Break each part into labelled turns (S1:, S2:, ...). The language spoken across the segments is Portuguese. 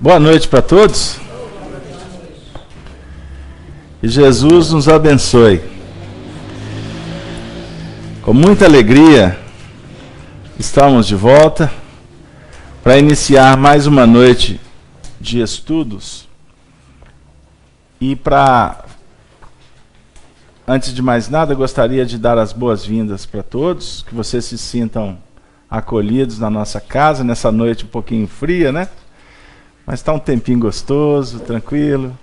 S1: Boa noite para todos. Que Jesus nos abençoe. Com muita alegria, estamos de volta para iniciar mais uma noite de estudos. E antes de mais nada, gostaria de dar as boas-vindas para todos, que vocês se sintam acolhidos na nossa casa, nessa noite um pouquinho fria, né? Mas está um tempinho gostoso, tranquilo.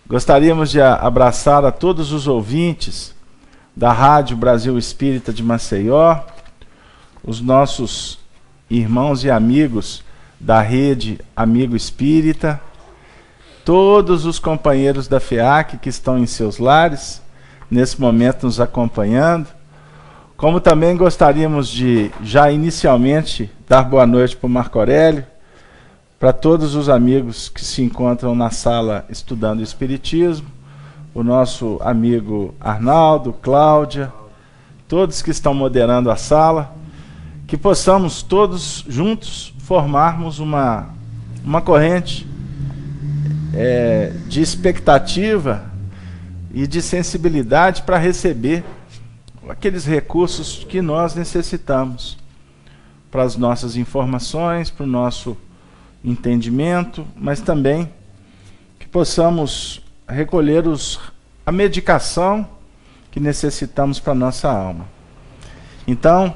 S1: Gostaríamos de abraçar a todos os ouvintes da Rádio Brasil Espírita de Maceió, os nossos irmãos e amigos da Rede Amigo Espírita, todos os companheiros da FEAC que estão em seus lares, nesse momento nos acompanhando, como também gostaríamos de, já inicialmente, dar boa noite para o Marco Aurélio, para todos os amigos que se encontram na sala estudando Espiritismo, o nosso amigo Arnaldo, Cláudia, todos que estão moderando a sala, que possamos todos juntos formarmos uma corrente de expectativa e de sensibilidade para receber aqueles recursos que nós necessitamos para as nossas informações, para o nosso entendimento, mas também que possamos recolher a medicação que necessitamos para a nossa alma. Então,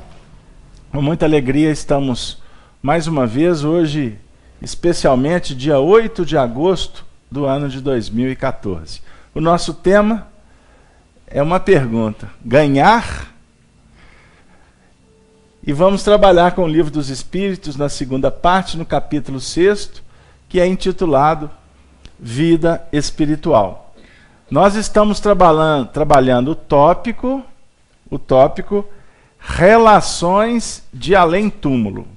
S1: com muita alegria, estamos mais uma vez hoje, especialmente dia 8 de agosto do ano de 2014. O nosso tema é uma pergunta: ganhar? E vamos trabalhar com o Livro dos Espíritos na segunda parte, no capítulo 6, que é intitulado Vida Espiritual. Nós estamos trabalhando o tópico Relações de Além-Túmulo.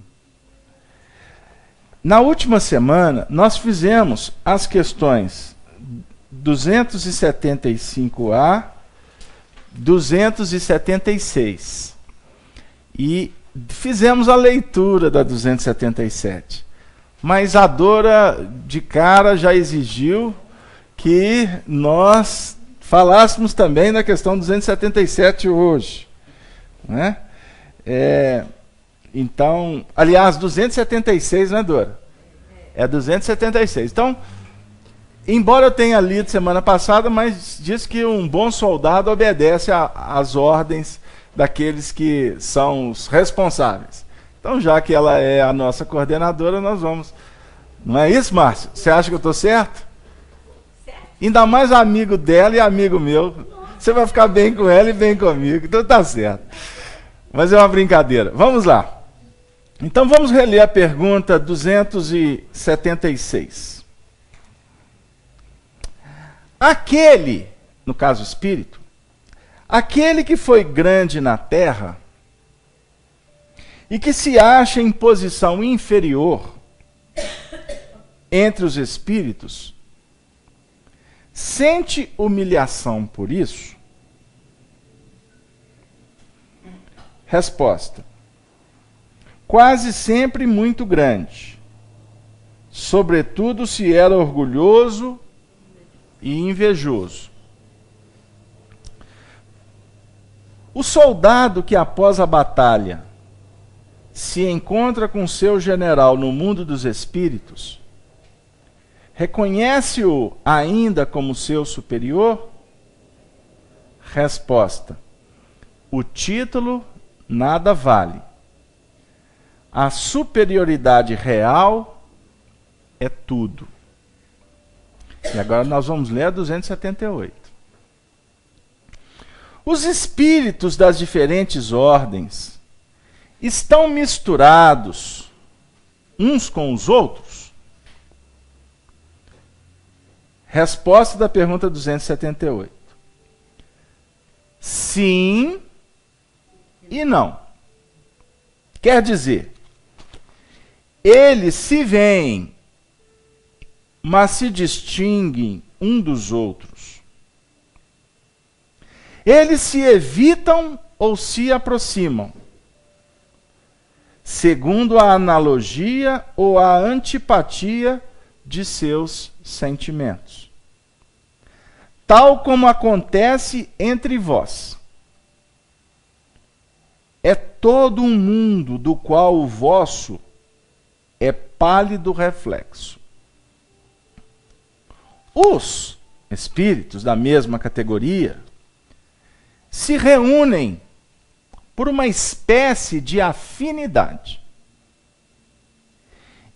S1: Na última semana, nós fizemos as questões 275A, 276. E fizemos a leitura da 277. Mas a Dora, de cara, já exigiu que nós falássemos também da questão 277 hoje. Né? Então, aliás, 276, né, Dora? É 276. Então, embora eu tenha lido semana passada, mas diz que um bom soldado obedece às ordens daqueles que são os responsáveis. Então, já que ela é a nossa coordenadora, nós vamos. Não é isso, Márcio? Você acha que eu estou certo? Certo. Ainda mais amigo dela e amigo meu. Você vai ficar bem com ela e bem comigo. Então tá certo. Mas é uma brincadeira. Vamos lá. Então vamos reler a pergunta 276. Aquele, no caso espírito, aquele que foi grande na terra e que se acha em posição inferior entre os espíritos, sente humilhação por isso? Resposta: quase sempre muito grande, sobretudo se era orgulhoso e invejoso. O soldado que após a batalha se encontra com seu general no mundo dos espíritos, reconhece-o ainda como seu superior? Resposta: o título nada vale. A superioridade real é tudo. E agora nós vamos ler a 278. Os espíritos das diferentes ordens estão misturados uns com os outros? Resposta da pergunta 278. Sim e não. Quer dizer, eles se veem, mas se distinguem um dos outros. Eles se evitam ou se aproximam. segundo a analogia ou a antipatia de seus sentimentos. Tal como acontece entre vós. É todo um mundo do qual o vosso é pálido reflexo. Os espíritos da mesma categoria se reúnem por uma espécie de afinidade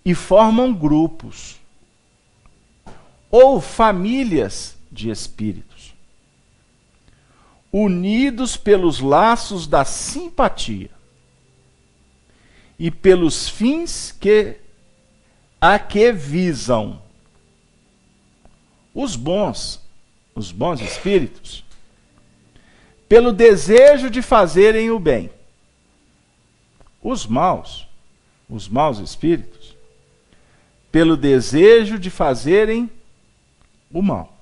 S1: e formam grupos ou famílias de espíritos, unidos pelos laços da simpatia e pelos fins a que visam. Os bons espíritos, pelo desejo de fazerem o bem. Os maus espíritos, pelo desejo de fazerem o mal.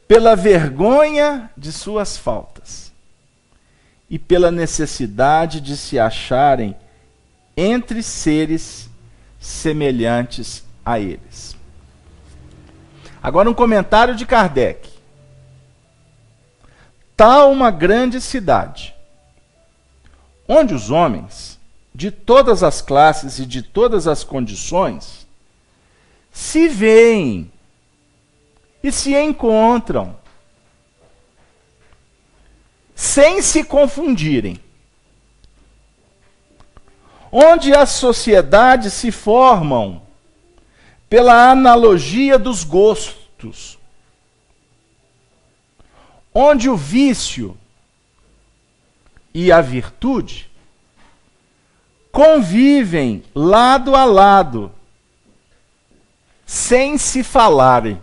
S1: Pela vergonha de suas faltas e pela necessidade de se acharem entre seres semelhantes a eles. Agora um comentário de Kardec. Tal uma grande cidade, onde os homens, de todas as classes e de todas as condições, se veem e se encontram, sem se confundirem. Onde as sociedades se formam pela analogia dos gostos. Onde o vício e a virtude convivem lado a lado, sem se falarem.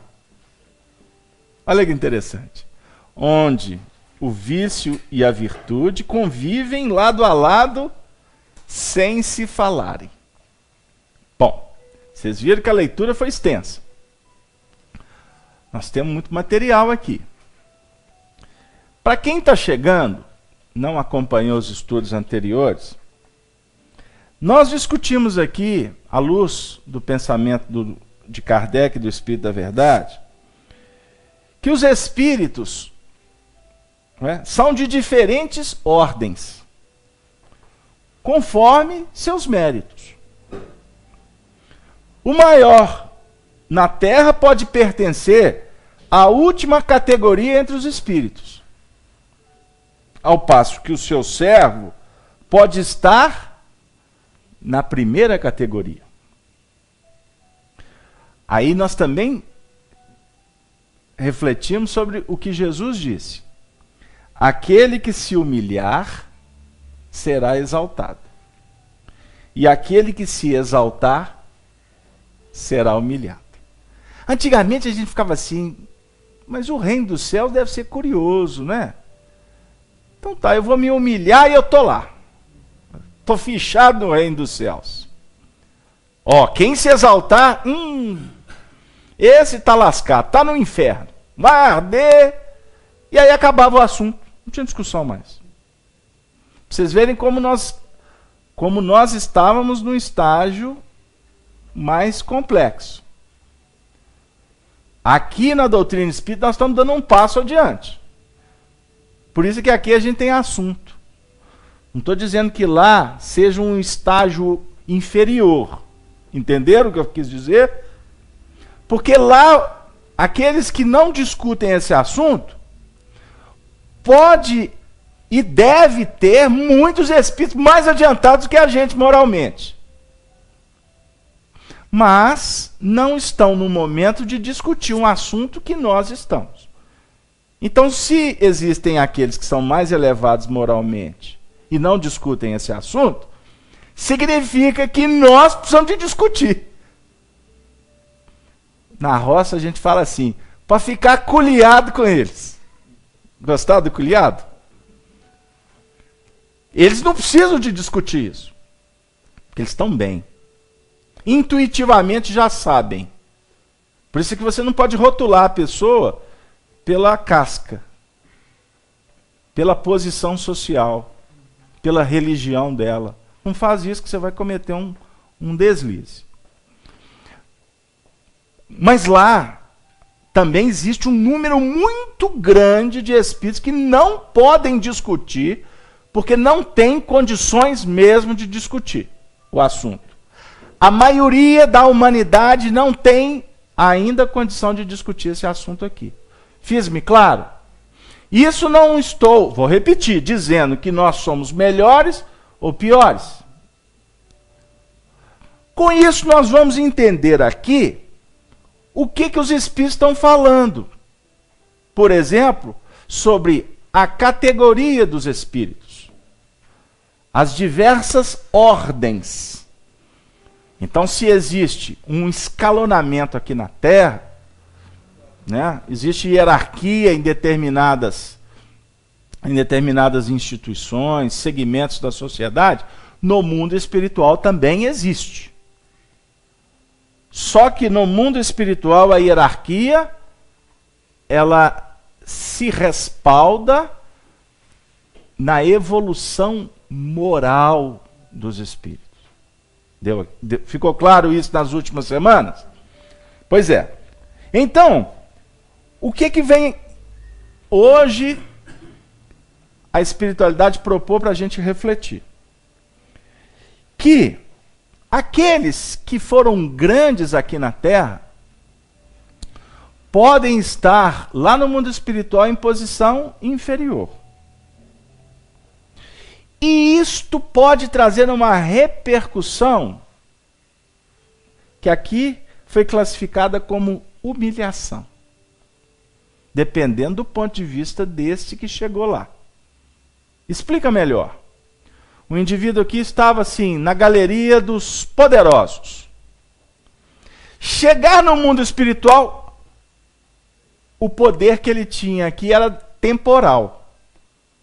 S1: Olha que interessante. Onde o vício e a virtude convivem lado a lado, sem se falarem. Bom, vocês viram que a leitura foi extensa. Nós temos muito material aqui. Para quem está chegando, não acompanhou os estudos anteriores, nós discutimos aqui, à luz do pensamento de Kardec e do Espírito da Verdade, que os espíritos são de diferentes ordens, conforme seus méritos. O maior na Terra pode pertencer à última categoria entre os espíritos, ao passo que o seu servo pode estar na primeira categoria. Aí nós também refletimos sobre o que Jesus disse. Aquele que se humilhar será exaltado. E aquele que se exaltar será humilhado. Antigamente a gente ficava assim, mas o reino dos céus deve ser curioso, né? Então tá, eu vou me humilhar e eu tô lá. Tô fichado no reino dos céus. Ó, quem se exaltar, esse tá lascado, tá no inferno. Vai arder. E aí acabava o assunto. Não tinha discussão mais. Pra vocês verem como nós estávamos num estágio mais complexo. Aqui na doutrina espírita nós estamos dando um passo adiante. Por isso que aqui a gente tem assunto. Não estou dizendo que lá seja um estágio inferior. Entenderam o que eu quis dizer? Porque lá, aqueles que não discutem esse assunto, pode e deve ter muitos espíritos mais adiantados que a gente moralmente. Mas não estão no momento de discutir um assunto que nós estamos. Então, se existem aqueles que são mais elevados moralmente e não discutem esse assunto, significa que nós precisamos de discutir. Na roça a gente fala assim, para ficar culiado com eles. Gostaram do culiado? Eles não precisam de discutir isso. Porque eles estão bem. Intuitivamente já sabem. Por isso que você não pode rotular a pessoa pela casca, pela posição social. pela religião dela. Não faz isso que você vai cometer um deslize. Mas lá também existe um número muito grande de espíritos que não podem discutir, porque não tem condições mesmo de discutir o assunto. A maioria da humanidade não tem ainda condição de discutir esse assunto aqui. Fiz-me claro? Isso não estou, vou repetir, dizendo que nós somos melhores ou piores. Com isso nós vamos entender aqui o que os espíritos estão falando. Por exemplo, sobre a categoria dos espíritos. As diversas ordens. Então, se existe um escalonamento aqui na Terra, né, existe hierarquia em determinadas instituições, segmentos da sociedade, no mundo espiritual também existe. Só que no mundo espiritual a hierarquia ela se respalda na evolução moral dos espíritos. Ficou claro isso nas últimas semanas? Pois é. Então, o que vem hoje a espiritualidade propor para a gente refletir? Que aqueles que foram grandes aqui na Terra podem estar lá no mundo espiritual em posição inferior. E isto pode trazer uma repercussão que aqui foi classificada como humilhação, dependendo do ponto de vista deste que chegou lá. Explica melhor. O indivíduo aqui estava assim, na galeria dos poderosos. Chegar no mundo espiritual, o poder que ele tinha aqui era temporal.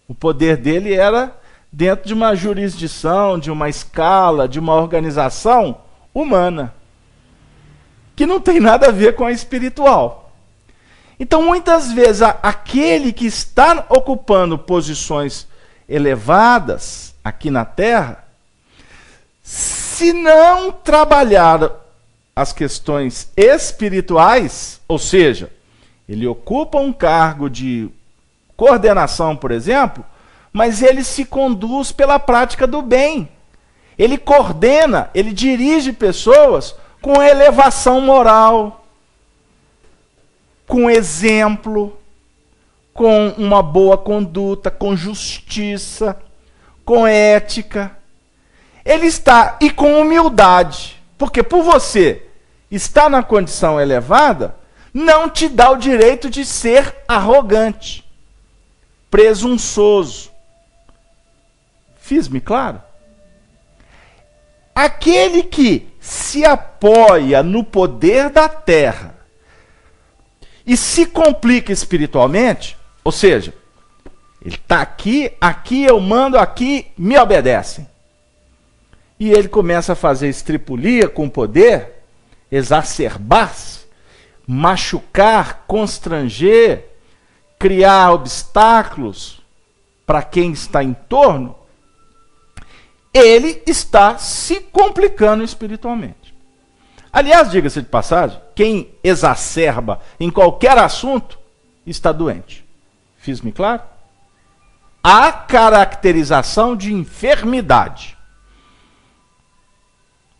S1: O poder dele era dentro de uma jurisdição, de uma escala, de uma organização humana, que não tem nada a ver com a espiritual. Então, muitas vezes, aquele que está ocupando posições elevadas aqui na Terra, se não trabalhar as questões espirituais, ou seja, ele ocupa um cargo de coordenação, por exemplo, mas ele se conduz pela prática do bem. Ele coordena, ele dirige pessoas com elevação moral, com exemplo, com uma boa conduta, com justiça, com ética. Ele está, e com humildade, porque por você estar na condição elevada, não te dá o direito de ser arrogante, presunçoso. Fiz-me claro? Aquele que se apoia no poder da terra e se complica espiritualmente, ou seja, ele está aqui, aqui eu mando, aqui me obedecem. E ele começa a fazer estripulia com o poder, exacerbar-se, machucar, constranger, criar obstáculos para quem está em torno. Ele está se complicando espiritualmente. Aliás, diga-se de passagem, quem exacerba em qualquer assunto está doente. Fiz-me claro? Há caracterização de enfermidade.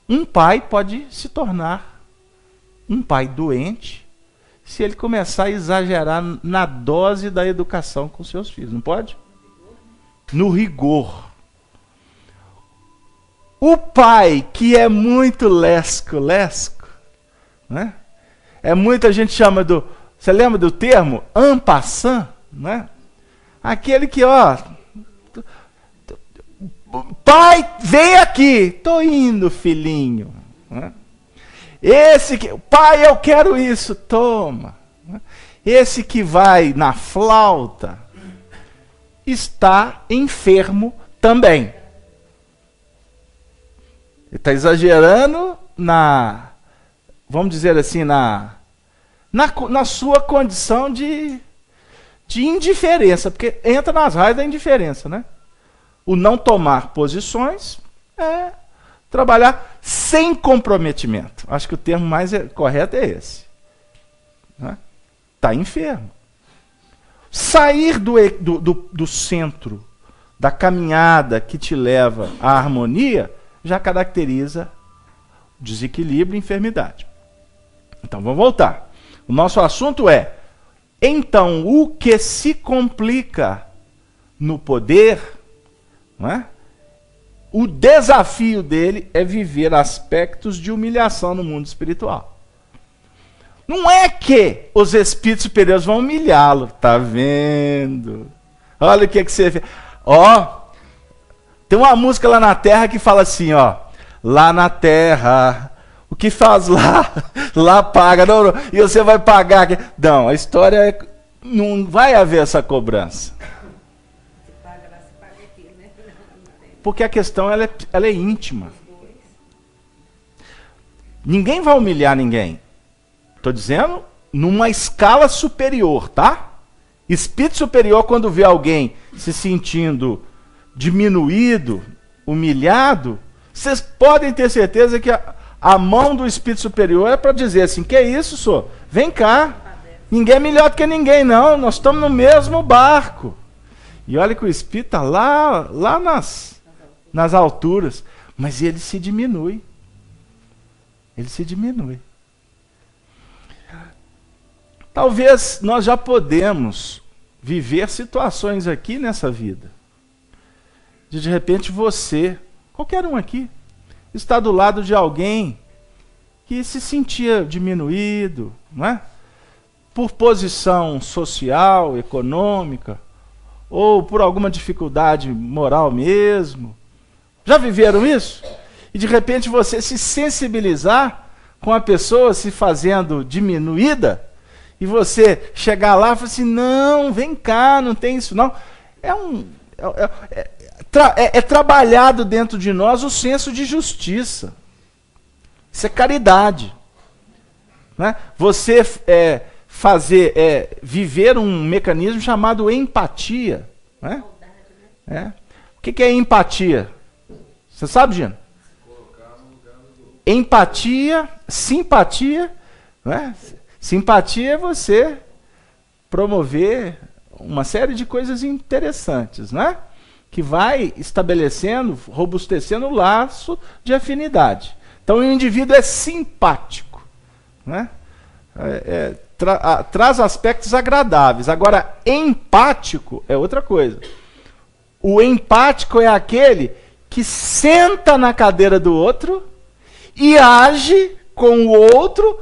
S1: Um pai pode se tornar um pai doente se ele começar a exagerar na dose da educação com seus filhos. Não pode? No rigor. O pai que é muito lesco, né? É muita gente chama do, você lembra do termo en passant, né? Aquele que, ó, pai, vem aqui, tô indo, filhinho, né? Esse que, pai, eu quero isso, toma. Esse que vai na flauta está enfermo também. Ele está exagerando vamos dizer assim, na sua condição de indiferença, porque entra nas raias da indiferença, né? O não tomar posições é trabalhar sem comprometimento. Acho que o termo mais correto é esse. Está enfermo. Sair do centro, da caminhada que te leva à harmonia, já caracteriza desequilíbrio e enfermidade. Então, vamos voltar. O nosso assunto é, então, o que se complica no poder, não é? O desafio dele é viver aspectos de humilhação no mundo espiritual. Não é que os espíritos superiores vão humilhá-lo, tá vendo? Olha o que você vê. Ó, tem uma música lá na Terra que fala assim, ó, lá na Terra, o que faz lá, lá paga. Não, não, e você vai pagar aqui. Não, a história é, não vai haver essa cobrança. Porque a questão ela é íntima. Ninguém vai humilhar ninguém. Estou dizendo numa escala superior, tá? Espírito superior, quando vê alguém se sentindo diminuído, humilhado, vocês podem ter certeza que a mão do Espírito superior é para dizer assim, que é isso, senhor? Vem cá. Ninguém é melhor do que ninguém, não. Nós estamos no mesmo barco. E olha que o Espírito está lá nas alturas. Mas ele se diminui. Ele se diminui. Talvez nós já podemos viver situações aqui nessa vida. De repente você, qualquer um aqui, está do lado de alguém que se sentia diminuído, não é? Por posição social, econômica, ou por alguma dificuldade moral mesmo. Já viveram isso? E de repente você se sensibilizar com a pessoa se fazendo diminuída, e você chegar lá e falar assim, não, vem cá, não tem isso não. É trabalhado dentro de nós o senso de justiça. Isso é caridade. Né? Você viver um mecanismo chamado empatia. Né? O que é empatia? Você sabe, Gino? Empatia, simpatia. Né? Simpatia é você promover uma série de coisas interessantes, né? Que vai estabelecendo, robustecendo o laço de afinidade. Então o indivíduo é simpático, né? Traz aspectos agradáveis. Agora, empático é outra coisa. O empático é aquele que senta na cadeira do outro e age com o outro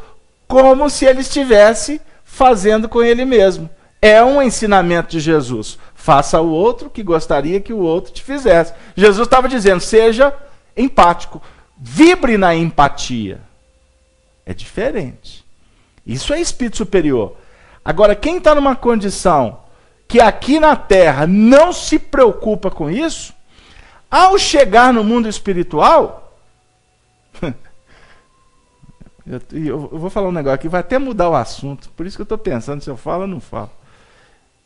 S1: como se ele estivesse fazendo com ele mesmo. É um ensinamento de Jesus. Faça ao outro que gostaria que o outro te fizesse. Jesus estava dizendo, seja empático. Vibre na empatia. É diferente. Isso é espírito superior. Agora, quem está numa condição que aqui na Terra não se preocupa com isso, ao chegar no mundo espiritual... Eu vou falar um negócio aqui, vai até mudar o assunto. Por isso que eu estou pensando se eu falo ou não falo.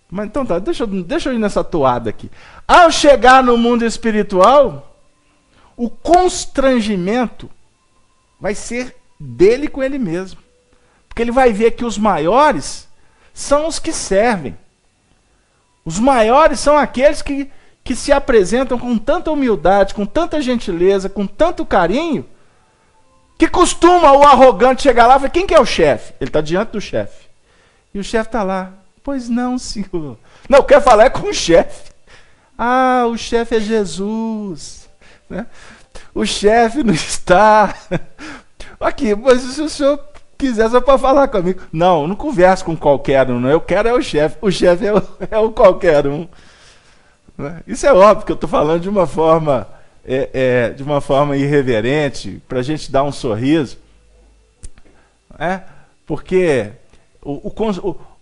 S1: Mas então tá, deixa eu ir nessa toada aqui. Ao chegar no mundo espiritual, o constrangimento vai ser dele com ele mesmo. Porque ele vai ver que os maiores são os que servem. Os maiores são aqueles que se apresentam com tanta humildade, com tanta gentileza, com tanto carinho, que costuma o arrogante chegar lá e falar, quem que é o chefe? Ele está diante do chefe. E o chefe está lá. Pois não, senhor. Não, eu quero falar com o chefe. Ah, o chefe é Jesus. Né? O chefe não está. Aqui, mas se o senhor quiser, só para falar comigo. Não, eu não converso com qualquer um. Não. Eu quero é o chefe. O chefe é o qualquer um. Né? Isso é óbvio que eu estou falando de uma forma... de uma forma irreverente, para a gente dar um sorriso, porque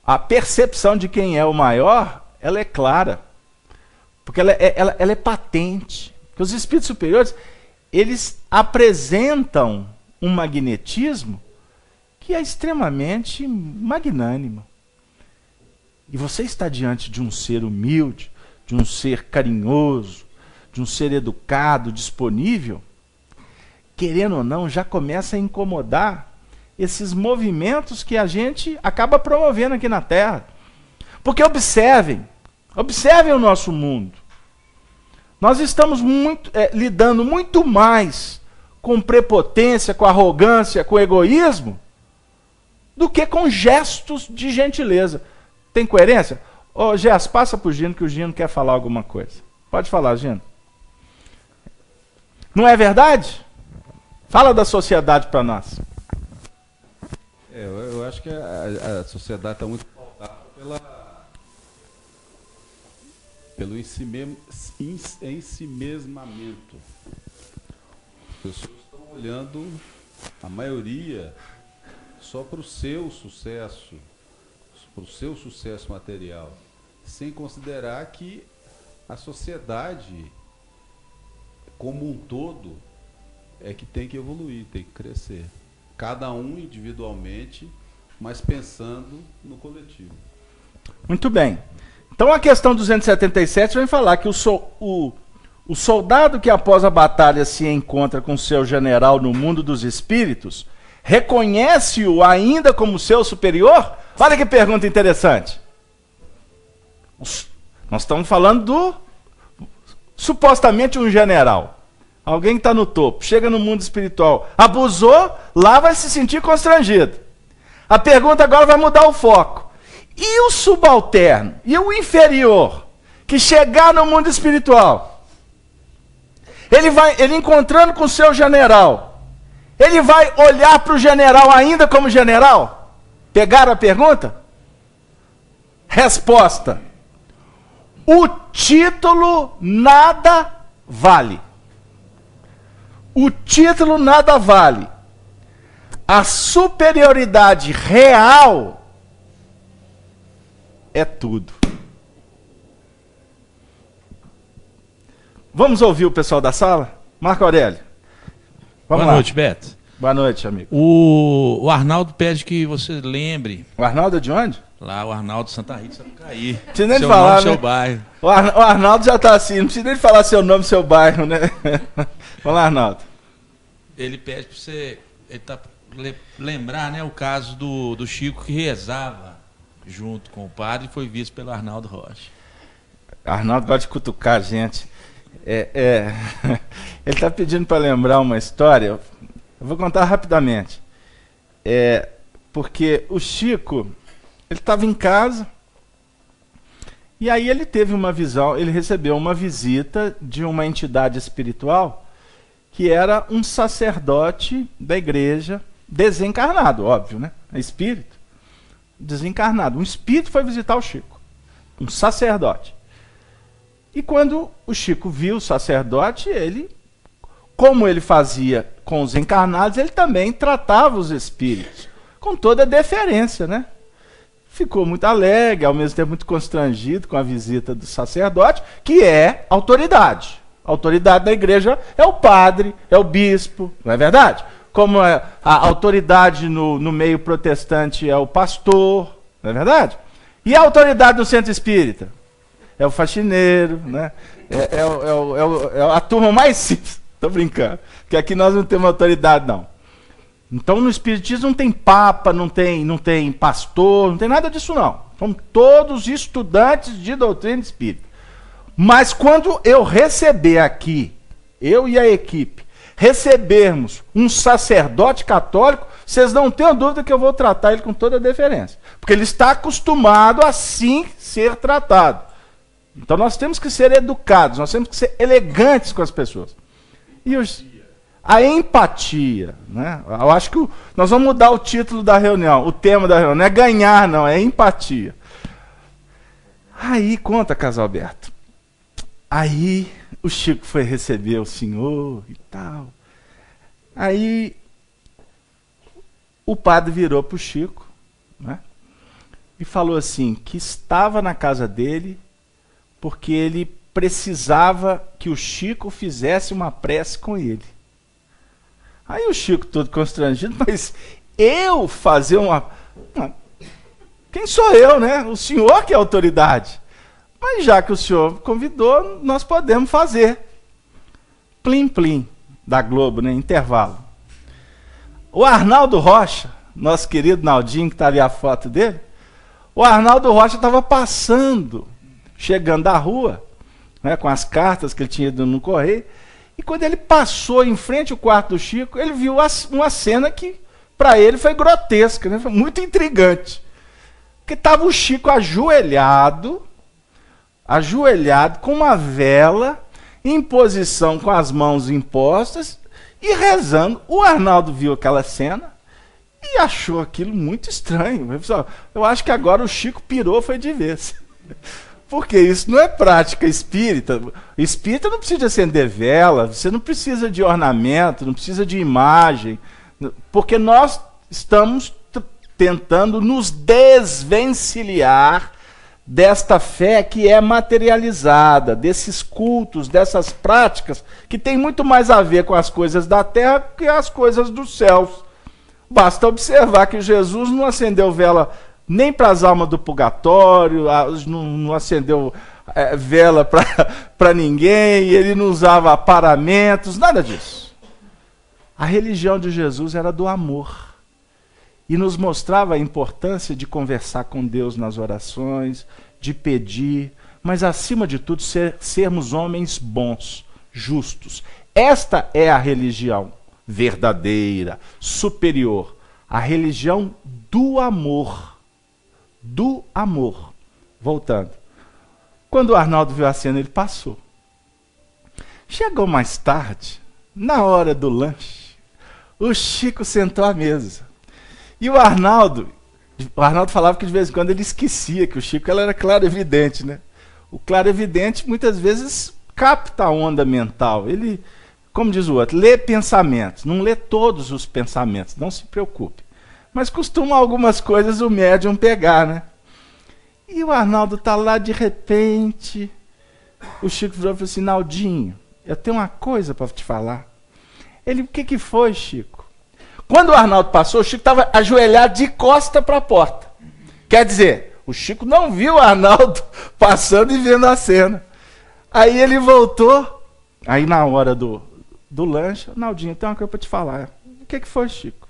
S1: a percepção de quem é o maior, ela é clara, porque ela é patente. Porque os espíritos superiores, eles apresentam um magnetismo que é extremamente magnânimo. E você está diante de um ser humilde, de um ser carinhoso, de um ser educado, disponível, querendo ou não, já começa a incomodar esses movimentos que a gente acaba promovendo aqui na Terra. Porque observem o nosso mundo. Nós estamos lidando muito mais com prepotência, com arrogância, com egoísmo, do que com gestos de gentileza. Tem coerência? Ô, Gés, passa pro Gino, que o Gino quer falar alguma coisa. Pode falar, Gino. Não é verdade? Fala da sociedade para nós.
S2: Eu acho que a sociedade está muito pautada pelo ensimesmamento. As pessoas estão olhando, a maioria, só para o seu sucesso material, sem considerar que a sociedade como um todo é que tem que evoluir, tem que crescer. Cada um individualmente, mas pensando no coletivo.
S1: Muito bem. Então a questão 277 vem falar que o soldado que após a batalha se encontra com seu general no mundo dos espíritos, reconhece-o ainda como seu superior? Olha que pergunta interessante. Nós estamos falando do supostamente um general. Alguém que está no topo, chega no mundo espiritual, abusou, lá vai se sentir constrangido. A pergunta agora vai mudar o foco. E o subalterno? E o inferior? Que chegar no mundo espiritual? Ele encontrando com o seu general, ele vai olhar para o general ainda como general? Pegaram a pergunta? Resposta: o título nada vale. O título nada vale. A superioridade real é tudo. Vamos ouvir o pessoal da sala? Marco Aurélio. Vamos
S3: Boa noite, Beto.
S1: Boa noite, amigo.
S3: O Arnaldo pede que você lembre.
S1: O Arnaldo é de onde?
S3: Lá, o Arnaldo Santa Rita, Sapucaí.
S1: Não precisa nem
S3: seu
S1: falar,
S3: nome,
S1: né?
S3: seu bairro.
S1: O Arnaldo já está assim, não precisa nem falar seu nome, seu bairro, né? Vamos lá, Arnaldo.
S3: Ele pede para você lembrar, né, o caso do Chico que rezava junto com o padre e foi visto pelo Arnaldo Rocha.
S1: Arnaldo gosta de cutucar a gente. Ele está pedindo para lembrar uma história. Eu vou contar rapidamente. Porque o Chico, ele estava em casa e aí ele teve uma visão, ele recebeu uma visita de uma entidade espiritual que era um sacerdote da igreja, desencarnado, óbvio, né? É espírito. Desencarnado. Um espírito foi visitar o Chico. Um sacerdote. E quando o Chico viu o sacerdote, como ele fazia com os encarnados, ele também tratava os espíritos com toda a deferência, né? Ficou muito alegre, ao mesmo tempo muito constrangido com a visita do sacerdote, que é autoridade. A autoridade da igreja é o padre, é o bispo, não é verdade? Como a autoridade no meio protestante é o pastor, não é verdade? E a autoridade no centro espírita? É o faxineiro, né? É a turma mais simples. Estou brincando. Porque aqui nós não temos autoridade, não. Então no espiritismo não tem papa, não tem pastor, não tem nada disso, não. Somos todos estudantes de doutrina espírita. Mas quando eu receber aqui, eu e a equipe, recebermos um sacerdote católico, vocês não tenham dúvida que eu vou tratar ele com toda a deferência. Porque ele está acostumado a assim ser tratado. Então nós temos que ser educados, nós temos que ser elegantes com as pessoas. E a empatia, né? Eu acho que nós vamos mudar o título da reunião, o tema da reunião. Não é ganhar, não, é empatia. Aí, conta, Casalberto. Aí o Chico foi receber o senhor e tal. Aí o padre virou para o Chico, né, e falou assim, que estava na casa dele porque ele precisava que o Chico fizesse uma prece com ele. Aí o Chico todo constrangido, mas eu fazer uma... Quem sou eu, né? O senhor que é a autoridade. Mas já que o senhor convidou, nós podemos fazer. Plim Plim da Globo, né? Intervalo. O Arnaldo Rocha, nosso querido Naldinho, que está ali a foto dele, o Arnaldo Rocha estava passando, chegando da rua, né, com as cartas que ele tinha ido no correio, e quando ele passou em frente ao quarto do Chico, ele viu uma cena que, para ele, foi grotesca, né? Foi muito intrigante. Porque estava o Chico ajoelhado, com uma vela, em posição com as mãos impostas, e rezando. O Arnaldo viu aquela cena e achou aquilo muito estranho. Eu acho que agora o Chico pirou, foi de vez. Porque isso não é prática espírita. Espírita não precisa de acender vela, você não precisa de ornamento, não precisa de imagem, porque nós estamos tentando nos desvencilhar desta fé que é materializada, desses cultos, dessas práticas, que tem muito mais a ver com as coisas da terra que as coisas dos céus. Basta observar que Jesus não acendeu vela nem para as almas do purgatório, não acendeu vela para ninguém, ele não usava paramentos, nada disso. A religião de Jesus era do amor. E nos mostrava a importância de conversar com Deus nas orações, de pedir, mas acima de tudo sermos homens bons, justos. Esta é a religião verdadeira, superior, a religião do amor. Do amor. Voltando. Quando o Arnaldo viu a cena, ele passou. Chegou mais tarde, na hora do lanche, o Chico sentou à mesa. E o Arnaldo falava que de vez em quando ele esquecia que o Chico era clarividente, né? O clarividente muitas vezes capta a onda mental. Ele, como diz o outro, lê pensamentos. Não lê todos os pensamentos, não se preocupe. Mas costuma algumas coisas o médium pegar, né? E o Arnaldo está lá, de repente, o Chico falou assim: Naldinho, eu tenho uma coisa para te falar. Ele, o que foi, Chico? Quando o Arnaldo passou, o Chico estava ajoelhado de costa para a porta. Quer dizer, o Chico não viu o Arnaldo passando e vendo a cena. Aí ele voltou, aí na hora do lanche, Naldinho, tem uma coisa para te falar. O que foi, Chico?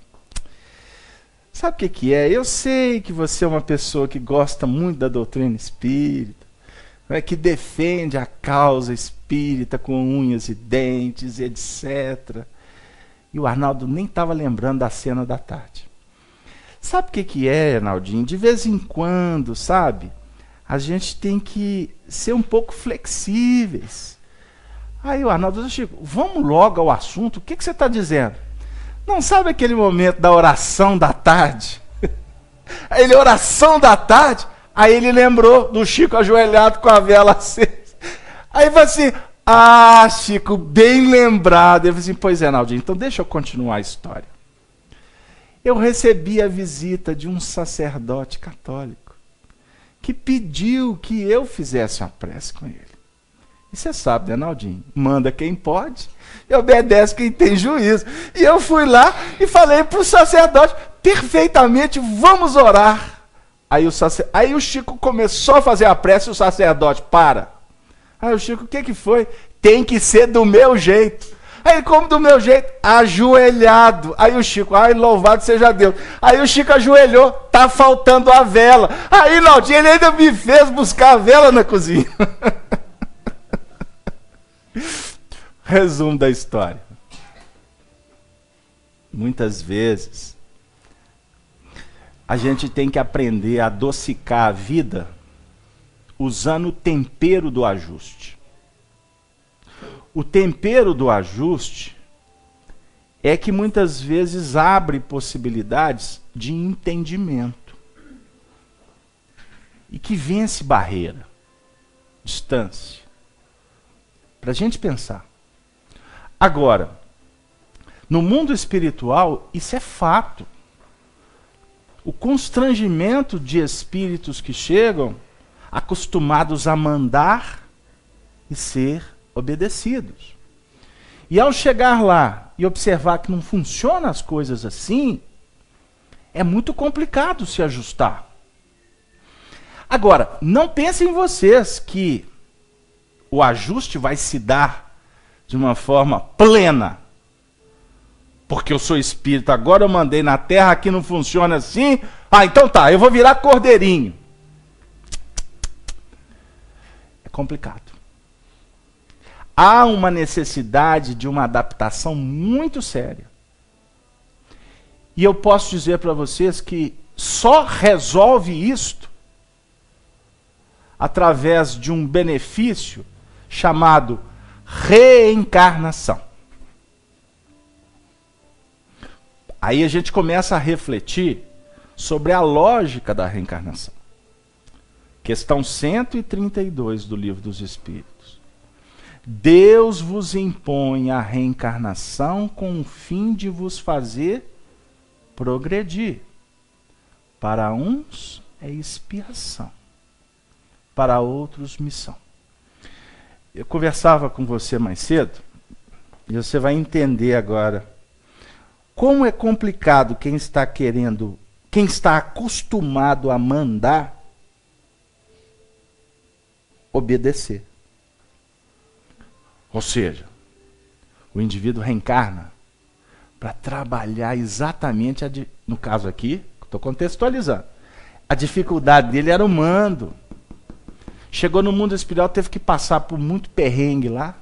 S1: Sabe o que é? Eu sei que você é uma pessoa que gosta muito da doutrina espírita, né, que defende a causa espírita com unhas e dentes, etc. E o Arnaldo nem estava lembrando da cena da tarde. Sabe o que é, Arnaldinho? De vez em quando, sabe? A gente tem que ser um pouco flexíveis. Aí o Arnaldo disse: Chico, vamos logo ao assunto. O que você está dizendo? Não sabe aquele momento da oração da tarde? Aí ele, oração da tarde? Aí ele lembrou do Chico ajoelhado com a vela acesa. Aí vai assim: ah, Chico, bem lembrado. Ele falou assim: pois é, Naldinho, então deixa eu continuar a história. Eu recebi a visita de um sacerdote católico que pediu que eu fizesse uma prece com ele. E você sabe, né, Naldinho? Manda quem pode e obedece quem tem juízo. E eu fui lá e falei para o sacerdote, perfeitamente, vamos orar. Aí o Chico começou a fazer a prece e o sacerdote, para. Aí o Chico, o que foi? Tem que ser do meu jeito. Aí como do meu jeito? Ajoelhado. Aí o Chico, ai, louvado seja Deus. Aí o Chico ajoelhou, tá faltando a vela. Aí, Naldinho, ele ainda me fez buscar a vela na cozinha. Resumo da história. Muitas vezes, a gente tem que aprender a adocicar a vida usando o tempero do ajuste. O tempero do ajuste é que muitas vezes abre possibilidades de entendimento e que vence barreira, distância, para a gente pensar. Agora, no mundo espiritual, isso é fato. O constrangimento de espíritos que chegam acostumados a mandar e ser obedecidos. E ao chegar lá e observar que não funcionam as coisas assim, é muito complicado se ajustar. Agora, não pensem vocês que o ajuste vai se dar de uma forma plena. Porque eu sou espírito, agora eu mandei na terra, aqui não funciona assim. Ah, então tá, eu vou virar cordeirinho. É complicado. Há uma necessidade de uma adaptação muito séria. E eu posso dizer para vocês que só resolve isto através de um benefício chamado reencarnação. Aí a gente começa a refletir sobre a lógica da reencarnação. Questão 132 do Livro dos Espíritos. Deus vos impõe a reencarnação com o fim de vos fazer progredir. Para uns é expiação, para outros missão. Eu conversava com você mais cedo, e você vai entender agora como é complicado quem está querendo, quem está acostumado a mandar, obedecer. Ou seja, o indivíduo reencarna para trabalhar exatamente, no caso aqui, estou contextualizando, a dificuldade dele era o mando. Chegou no mundo espiritual, teve que passar por muito perrengue lá.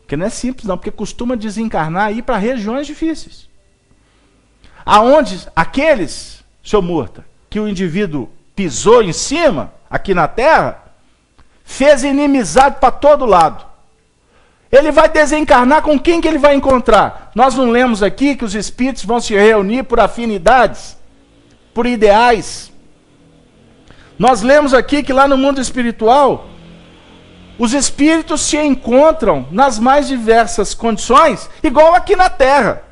S1: Porque não é simples não, porque costuma desencarnar e ir para regiões difíceis. Aonde aqueles, seu Murta, que o indivíduo pisou em cima, aqui na Terra, fez inimizade para todo lado. Ele vai desencarnar, com quem que ele vai encontrar? Nós não lemos aqui que os espíritos vão se reunir por afinidades, por ideais. Nós lemos aqui que lá no mundo espiritual, os espíritos se encontram nas mais diversas condições, igual aqui na Terra.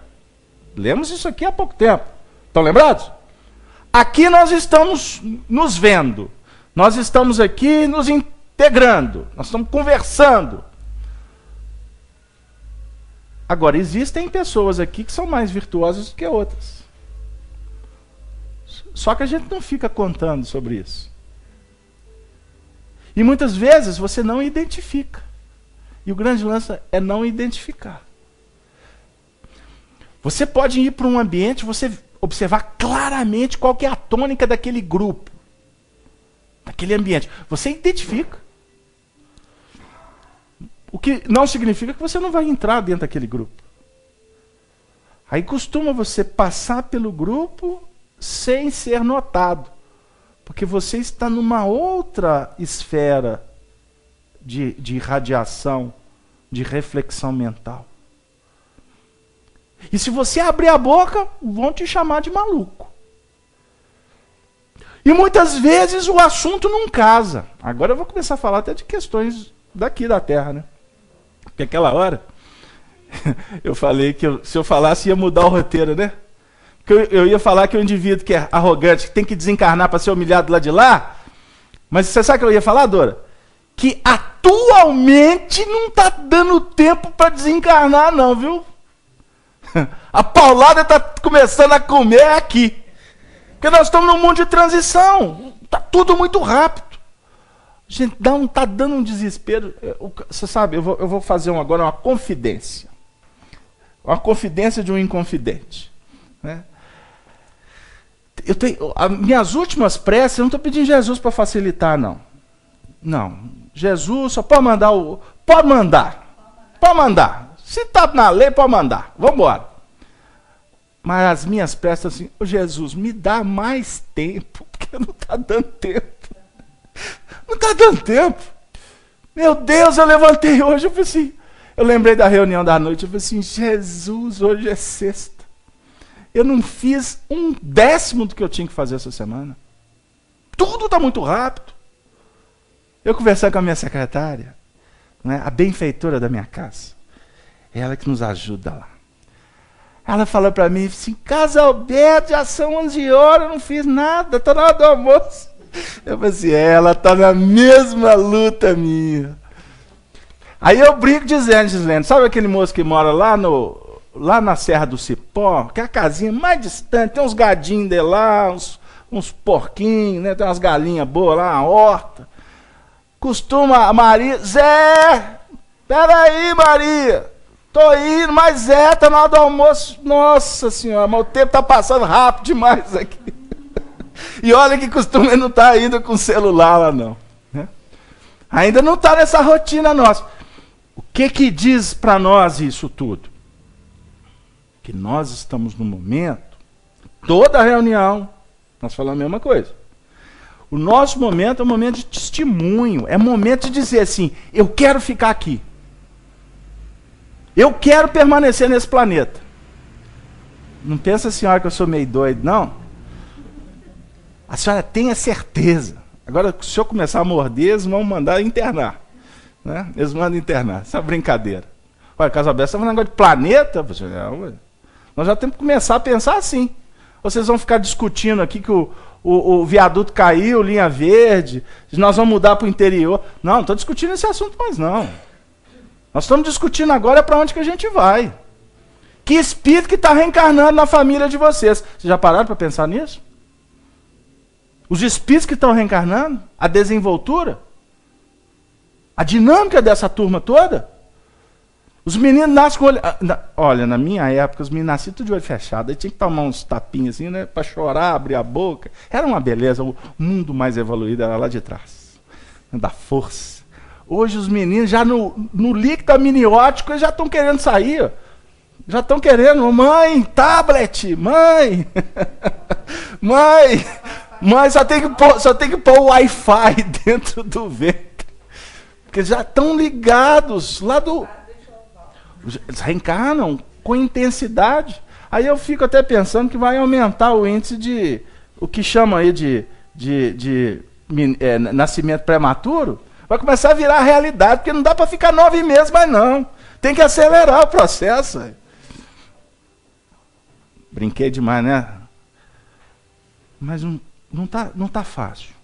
S1: Lemos isso aqui há pouco tempo. Estão lembrados? Aqui nós estamos nos vendo. Nós estamos aqui nos integrando. Nós estamos conversando. Agora, existem pessoas aqui que são mais virtuosas do que outras. Só que a gente não fica contando sobre isso. E muitas vezes você não identifica. E o grande lance é não identificar. Você pode ir para um ambiente, você observar claramente qual que é a tônica daquele grupo, daquele ambiente. Você identifica. O que não significa que você não vai entrar dentro daquele grupo. Aí costuma você passar pelo grupo sem ser notado. Porque você está numa outra esfera de radiação, de reflexão mental. E se você abrir a boca, vão te chamar de maluco. E muitas vezes o assunto não casa. Agora eu vou começar a falar até de questões daqui da Terra, né? Porque aquela hora eu falei que se eu falasse ia mudar o roteiro, né? Porque eu ia falar que o indivíduo que é arrogante, que tem que desencarnar para ser humilhado lá de lá. Mas você sabe o que eu ia falar, Dora? Que atualmente não está dando tempo para desencarnar não, viu? A paulada está começando a comer aqui. Porque nós estamos num mundo de transição. Está tudo muito rápido. Gente, está dando um desespero. Você sabe, eu vou fazer agora uma confidência. Uma confidência de um inconfidente. Né? As minhas últimas preces, eu não estou pedindo Jesus para facilitar, não. Não. Jesus só pode mandar Pode mandar. Pode mandar. Se está na lei, pode mandar. Vamos embora. Mas as minhas preces assim, Jesus, me dá mais tempo, porque não está dando tempo. Não está dando tempo. Meu Deus, eu levantei hoje, eu falei assim, eu lembrei da reunião da noite, eu falei assim, Jesus, hoje é sexta. Eu não fiz 1/10 do que eu tinha que fazer essa semana. Tudo está muito rápido. Eu conversei com a minha secretária, né, a benfeitora da minha casa. Ela que nos ajuda lá. Ela falou para mim assim, Casa Alberto, já são 11 horas, eu não fiz nada, está na hora do almoço. Eu falei assim, ela está na mesma luta minha. Aí eu brinco dizendo, sabe aquele moço que mora lá na Serra do Cipó, que é a casinha mais distante, tem uns gadinhos de lá, uns porquinhos, né, tem umas galinhas boas lá, uma horta. Costuma a Maria, Zé, Peraí, Maria. Tô indo, mas tá na hora do almoço. Nossa senhora, mas o tempo tá passando rápido demais aqui. E olha que costume não tá ainda com o celular lá não. Né? Ainda não tá nessa rotina nossa. O que diz para nós isso tudo? Que nós estamos no momento, toda reunião, nós falamos a mesma coisa. O nosso momento é um momento de testemunho, é momento de dizer assim, eu quero ficar aqui. Eu quero permanecer nesse planeta. Não pensa a senhora que eu sou meio doido, não. A senhora tenha certeza. Agora, se eu começar a morder, eles vão mandar internar. Né? Eles mandam internar. Essa é uma brincadeira. Olha, Casabé, você está falando negócio de planeta? Nós já temos que começar a pensar assim. Ou vocês vão ficar discutindo aqui que o viaduto caiu, linha verde, nós vamos mudar para o interior. Não, não estou discutindo esse assunto mais não. Nós estamos discutindo agora para onde que a gente vai. Que espírito que está reencarnando na família de vocês? Vocês já pararam para pensar nisso? Os espíritos que estão reencarnando? A desenvoltura? A dinâmica dessa turma toda? Os meninos nascem com o olho... Olha, na minha época, os meninos nasciam tudo de olho fechado. Aí tinha que tomar uns tapinhos assim, né? Para chorar, abrir a boca. Era uma beleza. O mundo mais evoluído era lá de trás. Da força. Hoje os meninos já no líquido amniótico eles já estão querendo sair. Ó. Já estão querendo. Mãe, tablet. Mãe. Mãe, só tem que pôr o Wi-Fi dentro do ventre. Porque já estão ligados lá do... Eles reencarnam com intensidade. Aí eu fico até pensando que vai aumentar o índice de... O que chama aí de nascimento prematuro. Vai começar a virar realidade, porque não dá para ficar 9 meses mais não. Tem que acelerar o processo. Brinquei demais, né? Mas não tá fácil.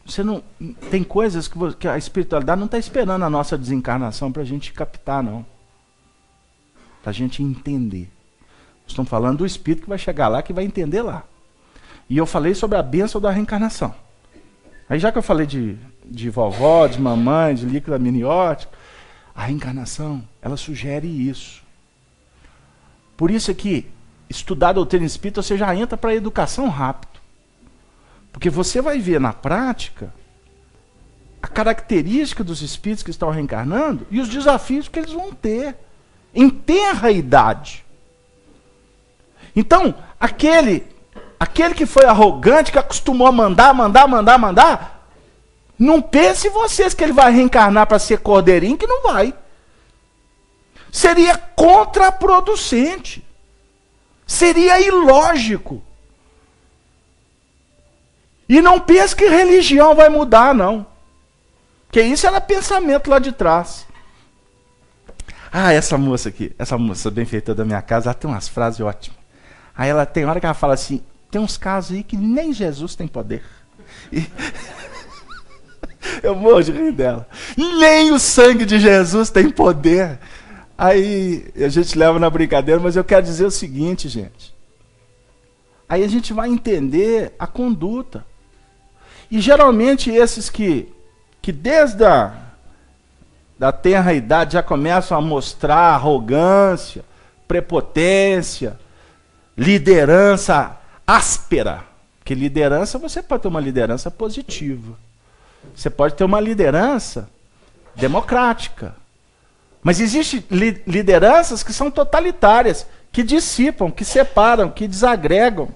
S1: Você não, tem coisas que a espiritualidade não está esperando a nossa desencarnação para a gente captar, não. Para a gente entender. Estamos falando do espírito que vai chegar lá, que vai entender lá. E eu falei sobre a bênção da reencarnação. Aí já que eu falei de vovó, de mamãe, de líquido amniótico, a reencarnação, ela sugere isso. Por isso é que estudar a doutrina espírita, você já entra para a educação rápido. Porque você vai ver na prática a característica dos espíritos que estão reencarnando e os desafios que eles vão ter em tenra idade. Então, aquele que foi arrogante, que acostumou a mandar, não pense vocês que ele vai reencarnar para ser cordeirinho, que não vai. Seria contraproducente. Seria ilógico. E não pense que religião vai mudar, não. Porque isso era pensamento lá de trás. Ah, essa moça aqui, essa moça benfeitora da minha casa, ela tem umas frases ótimas. Aí ela tem hora que ela fala assim, tem uns casos aí que nem Jesus tem poder. E... eu morro de rir dela. Nem o sangue de Jesus tem poder. Aí a gente leva na brincadeira, mas eu quero dizer o seguinte, gente. Aí a gente vai entender a conduta. E geralmente esses que desde da tenra idade já começam a mostrar arrogância, prepotência, liderança áspera. Porque liderança, você pode ter uma liderança positiva. Você pode ter uma liderança democrática. Mas existem lideranças que são totalitárias, que dissipam, que separam, que desagregam.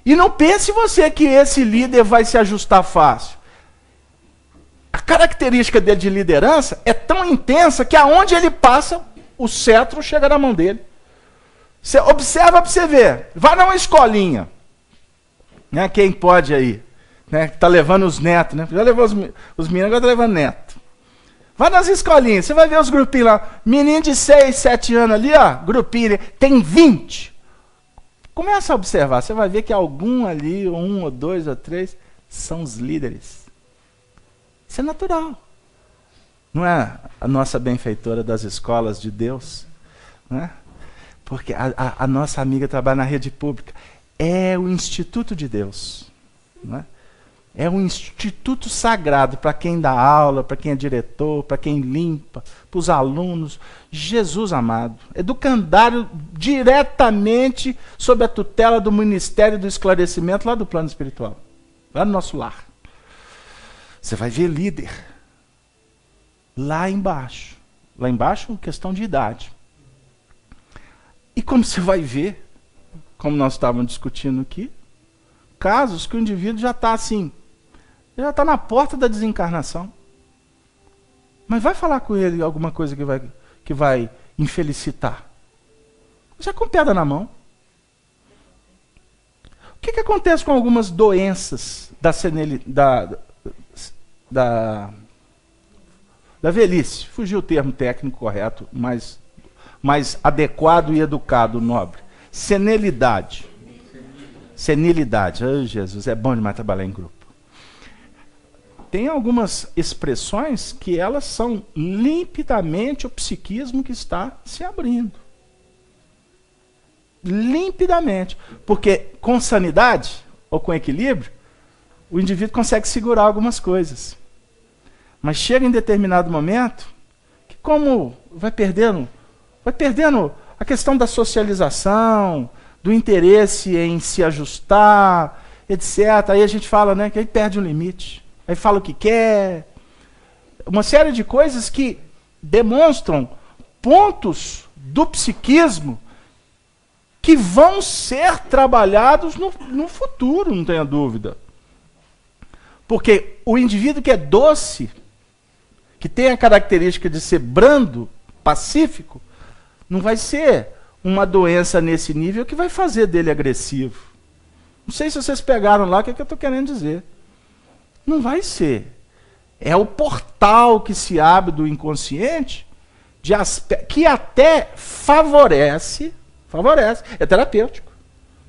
S1: E não pense você que esse líder vai se ajustar fácil. A característica dele de liderança é tão intensa que aonde ele passa, o cetro chega na mão dele. Você observa para você ver. Vai numa escolinha. Né, quem pode aí? Né, que está levando os netos. Né? Já levou os meninos, agora está levando neto. Vai nas escolinhas, você vai ver os grupinhos lá. Menino de 6, 7 anos ali, ó, grupinho, tem 20. Começa a observar, você vai ver que algum ali, 1 ou 2 ou 3, são os líderes. Isso é natural. Não é a nossa benfeitora das escolas de Deus? Não é? Porque a nossa amiga trabalha na rede pública. É o Instituto de Deus. Não é? É um instituto sagrado para quem dá aula, para quem é diretor, para quem limpa, para os alunos. Jesus amado, educandário diretamente sob a tutela do Ministério do Esclarecimento lá do plano espiritual, lá no nosso lar. Você vai ver líder lá embaixo. Lá embaixo, questão de idade. E como você vai ver, como nós estávamos discutindo aqui, casos que o indivíduo já está assim, já está na porta da desencarnação. Mas vai falar com ele alguma coisa que vai infelicitar. Já com pedra na mão. O que acontece com algumas doenças da velhice? Fugiu o termo técnico correto, mais adequado e educado, nobre. Senilidade. Senilidade. Ai, Jesus, é bom demais trabalhar em grupo. Tem algumas expressões que elas são limpidamente o psiquismo que está se abrindo. Limpidamente. Porque com sanidade, ou com equilíbrio, o indivíduo consegue segurar algumas coisas. Mas chega em determinado momento, que como vai perdendo a questão da socialização, do interesse em se ajustar, etc. Aí a gente fala, né, que aí perde o limite. Aí fala o que quer. Uma série de coisas que demonstram pontos do psiquismo que vão ser trabalhados no futuro, não tenha dúvida. Porque o indivíduo que é doce, que tem a característica de ser brando, pacífico, não vai ser uma doença nesse nível que vai fazer dele agressivo. Não sei se vocês pegaram lá o que eu estou querendo dizer. Não vai ser. É o portal que se abre do inconsciente que até favorece, é terapêutico.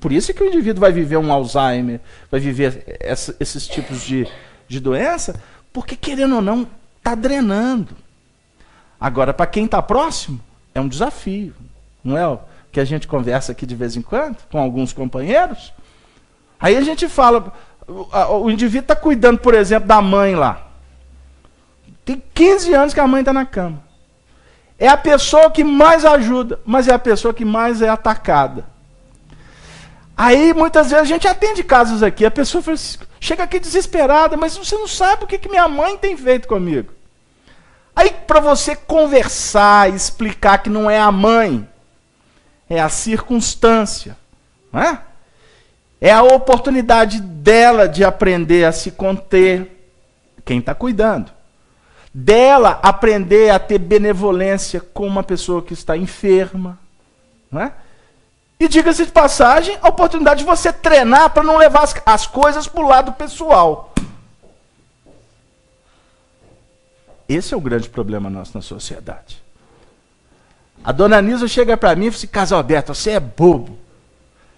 S1: Por isso que o indivíduo vai viver um Alzheimer, vai viver esses tipos de doença, porque, querendo ou não, está drenando. Agora, para quem está próximo, é um desafio. Não é o que a gente conversa aqui de vez em quando, com alguns companheiros? Aí a gente fala, o indivíduo está cuidando, por exemplo, da mãe lá. Tem 15 anos que a mãe está na cama. É a pessoa que mais ajuda, mas é a pessoa que mais é atacada. Aí, muitas vezes, a gente atende casos aqui, a pessoa fala assim, chega aqui desesperada, mas você não sabe o que minha mãe tem feito comigo. Aí, para você conversar, explicar que não é a mãe, é a circunstância, não é? É a oportunidade dela de aprender a se conter, quem está cuidando. Dela aprender a ter benevolência com uma pessoa que está enferma, não é? E diga-se de passagem, a oportunidade de você treinar para não levar as coisas para o lado pessoal. Esse é o grande problema nosso na sociedade. A dona Nisa chega para mim e fala assim, Casalberto, você é bobo.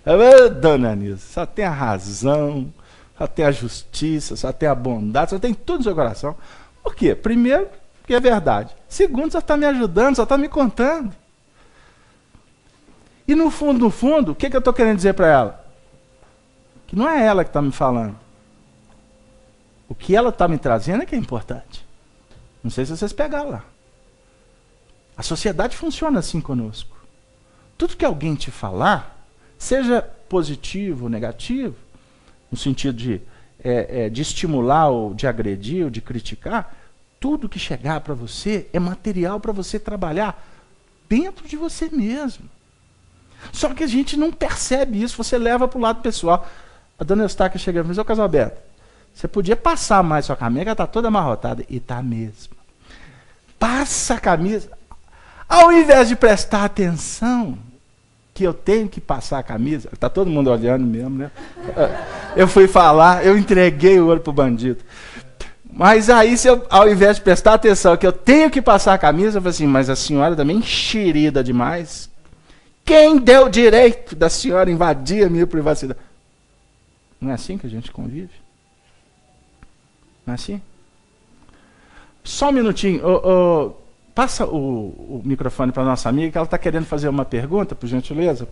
S1: Eu, dona Nisa, só tem a razão, só tem a justiça, só tem a bondade, só tem tudo no seu coração. Por quê? Primeiro, porque é verdade. Segundo, só está me ajudando, só está me contando. E no fundo, o que eu estou querendo dizer para ela? Que não é ela que está me falando. O que ela está me trazendo é que é importante. Não sei se vocês pegaram lá. A sociedade funciona assim conosco. Tudo que alguém te falar, seja positivo ou negativo, no sentido de estimular ou de agredir ou de criticar, tudo que chegar para você é material para você trabalhar dentro de você mesmo. Só que a gente não percebe isso, você leva para o lado pessoal. A dona Eustáquia chega e diz, ô Casalberto, você podia passar mais sua camisa, ela está toda amarrotada. E está mesmo. Passa a camisa. Ao invés de prestar atenção, que eu tenho que passar a camisa, está todo mundo olhando mesmo, né? Eu fui falar, eu entreguei o ouro para o bandido. Mas aí, ao invés de prestar atenção, que eu tenho que passar a camisa, eu falei assim, mas a senhora também enxerida demais. Quem deu o direito da senhora invadir a minha privacidade? Não é assim que a gente convive? Não é assim? Só um minutinho. Passa o microfone para a nossa amiga, que ela está querendo fazer uma pergunta, por gentileza.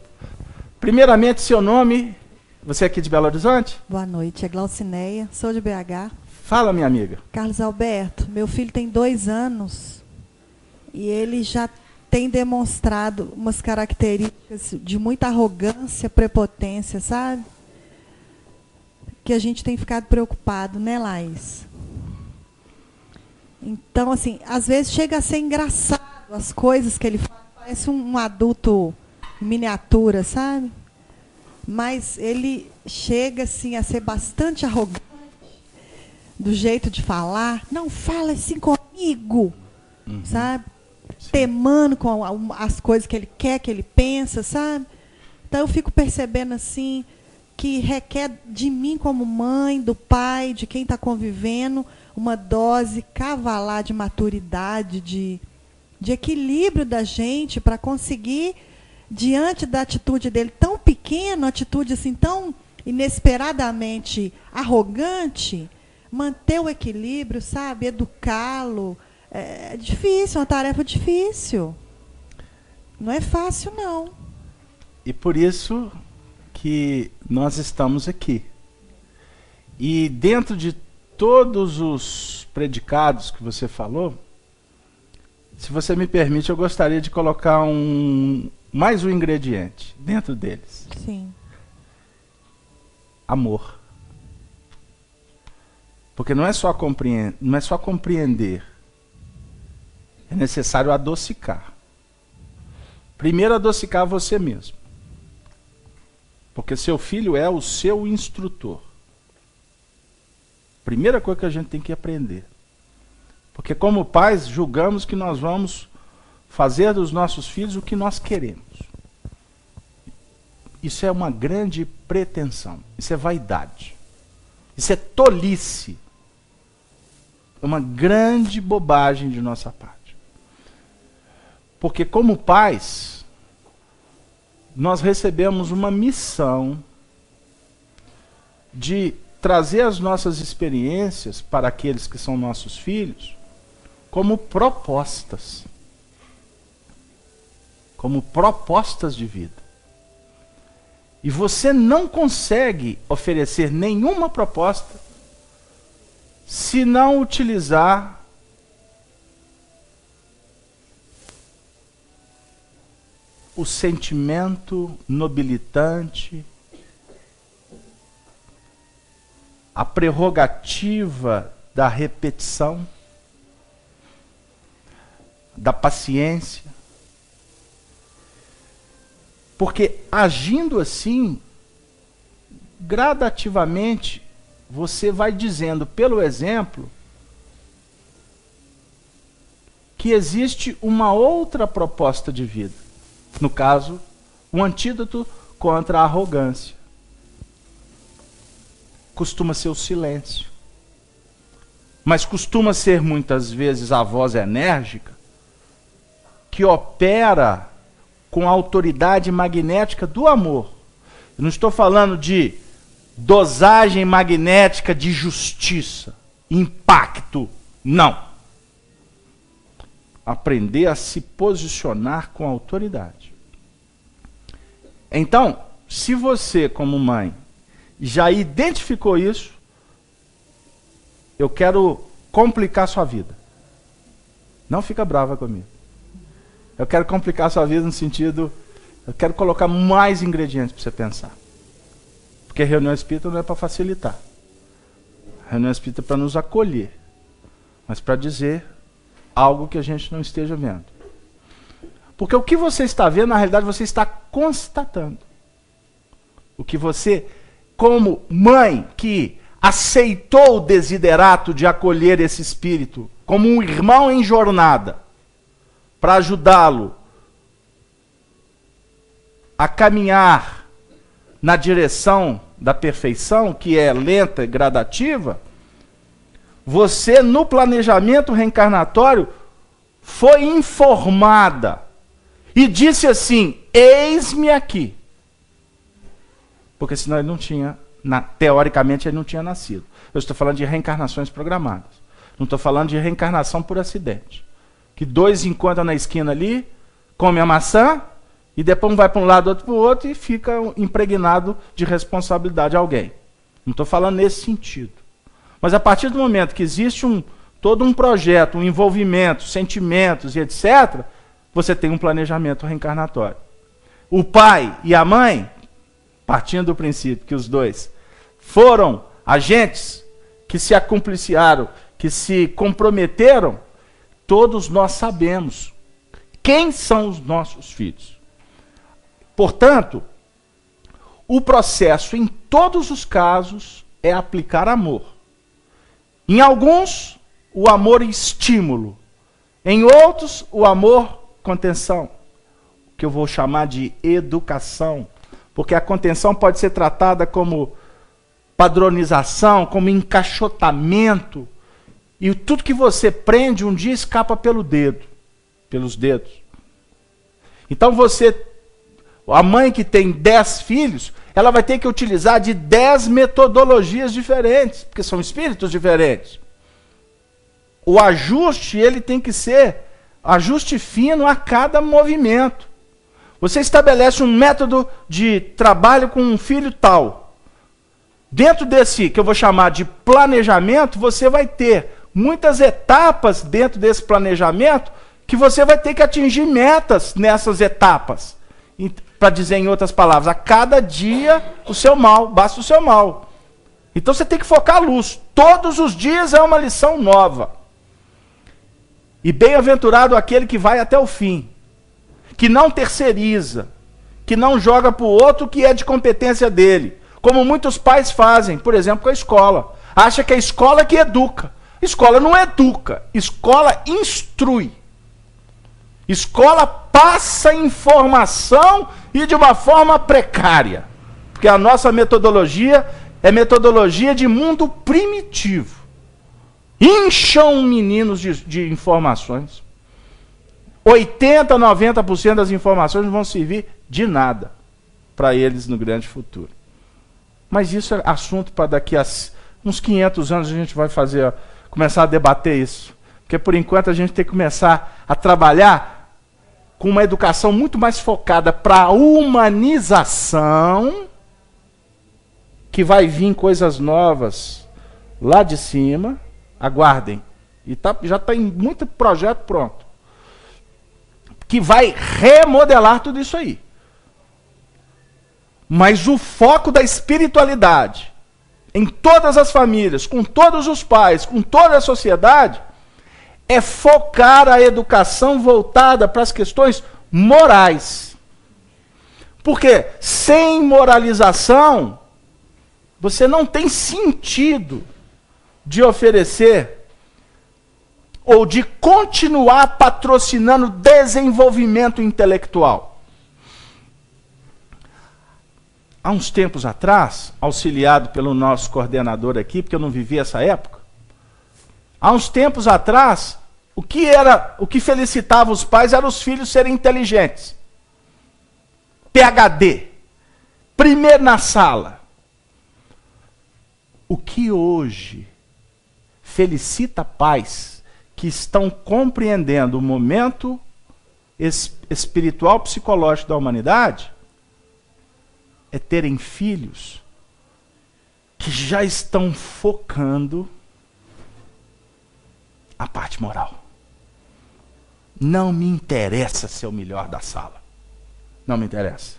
S1: Primeiramente, seu nome Você é aqui de Belo Horizonte?
S4: Boa noite, é Glaucineia, sou de BH.
S1: Fala, minha amiga.
S4: Carlos Alberto, meu filho tem 2 anos e ele já tem demonstrado umas características de muita arrogância, prepotência, sabe? Que a gente tem ficado preocupado, né, Laís? Então, assim, às vezes chega a ser engraçado as coisas que ele faz, parece um adulto em miniatura, sabe? Mas ele chega, assim, a ser bastante arrogante do jeito de falar. Não fala assim comigo, sabe?
S1: Sim.
S4: Temando com as coisas que ele quer, que ele pensa, sabe? Então eu fico percebendo assim que requer de mim como mãe, do pai, de quem está convivendo, uma dose cavalar de maturidade, de equilíbrio da gente para conseguir, diante da atitude dele tão pequena, atitude assim tão inesperadamente arrogante, manter o equilíbrio, sabe? Educá-lo. É difícil, é uma tarefa difícil. Não é fácil, não.
S1: E por isso que nós estamos aqui. E dentro de todos os predicados que você falou, se você me permite, eu gostaria de colocar mais um ingrediente dentro deles.
S4: Sim.
S1: Amor. Porque não é só compreender. É necessário adocicar. Primeiro adocicar você mesmo. Porque seu filho é o seu instrutor. Primeira coisa que a gente tem que aprender. Porque como pais, julgamos que nós vamos fazer dos nossos filhos o que nós queremos. Isso é uma grande pretensão. Isso é vaidade. Isso é tolice. É uma grande bobagem de nossa parte. Porque como pais, nós recebemos uma missão de trazer as nossas experiências para aqueles que são nossos filhos como propostas. Como propostas de vida. E você não consegue oferecer nenhuma proposta se não utilizar o sentimento nobilitante, a prerrogativa da repetição, da paciência. Porque agindo assim, gradativamente, você vai dizendo pelo exemplo que existe uma outra proposta de vida. No caso, um antídoto contra a arrogância. Costuma ser o silêncio. Mas costuma ser muitas vezes a voz enérgica que opera com a autoridade magnética do amor. Eu não estou falando de dosagem magnética de justiça, impacto. Não. Aprender a se posicionar com autoridade. Então, se você, como mãe, já identificou isso, eu quero complicar sua vida. Não fica brava comigo. Eu quero complicar sua vida no sentido, eu quero colocar mais ingredientes para você pensar. Porque a reunião espírita não é para facilitar. A reunião espírita é para nos acolher. Mas para dizer algo que a gente não esteja vendo. Porque o que você está vendo, na realidade, você está constatando. O que você, como mãe que aceitou o desiderato de acolher esse espírito como um irmão em jornada, para ajudá-lo a caminhar na direção da perfeição, que é lenta e gradativa, você, no planejamento reencarnatório, foi informada e disse assim: eis-me aqui. Porque senão ele não tinha, teoricamente, ele não tinha nascido. Eu estou falando de reencarnações programadas. Não estou falando de reencarnação por acidente. Que 2 encontram na esquina ali, comem a maçã E depois um vai para um lado, outro para o outro e fica impregnado de responsabilidade de alguém. Não estou falando nesse sentido. Mas a partir do momento que existe todo um projeto, um envolvimento, sentimentos e etc., você tem um planejamento reencarnatório. O pai e a mãe, partindo do princípio que os dois foram agentes que se acumpliciaram, que se comprometeram, todos nós sabemos quem são os nossos filhos. Portanto, o processo em todos os casos é aplicar amor. Em alguns, o amor estímulo. Em outros, o amor contenção, que eu vou chamar de educação, porque a contenção pode ser tratada como padronização, como encaixotamento, e tudo que você prende um dia escapa pelos dedos. Então a mãe que tem 10 filhos, ela vai ter que utilizar de 10 metodologias diferentes, porque são espíritos diferentes. O ajuste, ele tem que ser ajuste fino a cada movimento. Você estabelece um método de trabalho com um filho tal. Dentro desse, que eu vou chamar de planejamento, você vai ter muitas etapas dentro desse planejamento que você vai ter que atingir metas nessas etapas. Para dizer em outras palavras, a cada dia o seu mal, basta o seu mal. Então você tem que focar a luz. Todos os dias é uma lição nova. E bem-aventurado aquele que vai até o fim, que não terceiriza, que não joga para o outro que é de competência dele, como muitos pais fazem, por exemplo, com a escola. Acha que é a escola que educa. Escola não educa, escola instrui. Escola passa informação e de uma forma precária. Porque a nossa metodologia é metodologia de mundo primitivo. Incham meninos de informações. 80%, 90% das informações não vão servir de nada para eles no grande futuro. Mas isso é assunto para daqui a uns 500 anos a gente vai começar a debater isso. Porque por enquanto a gente tem que começar a trabalhar com uma educação muito mais focada para a humanização, que vai vir coisas novas lá de cima. Aguardem. E já está em muito projeto pronto. Que vai remodelar tudo isso aí. Mas o foco da espiritualidade, em todas as famílias, com todos os pais, com toda a sociedade, é focar a educação voltada para as questões morais. Porque sem moralização, você não tem sentido de oferecer ou de continuar patrocinando desenvolvimento intelectual. Há uns tempos atrás, auxiliado pelo nosso coordenador aqui, porque eu não vivi essa época, há uns tempos atrás, o que felicitava os pais era os filhos serem inteligentes. PhD, primeiro na sala. O que hoje felicita pais que estão compreendendo o momento espiritual psicológico da humanidade é terem filhos que já estão focando a parte moral. Não me interessa ser o melhor da sala. Não me interessa.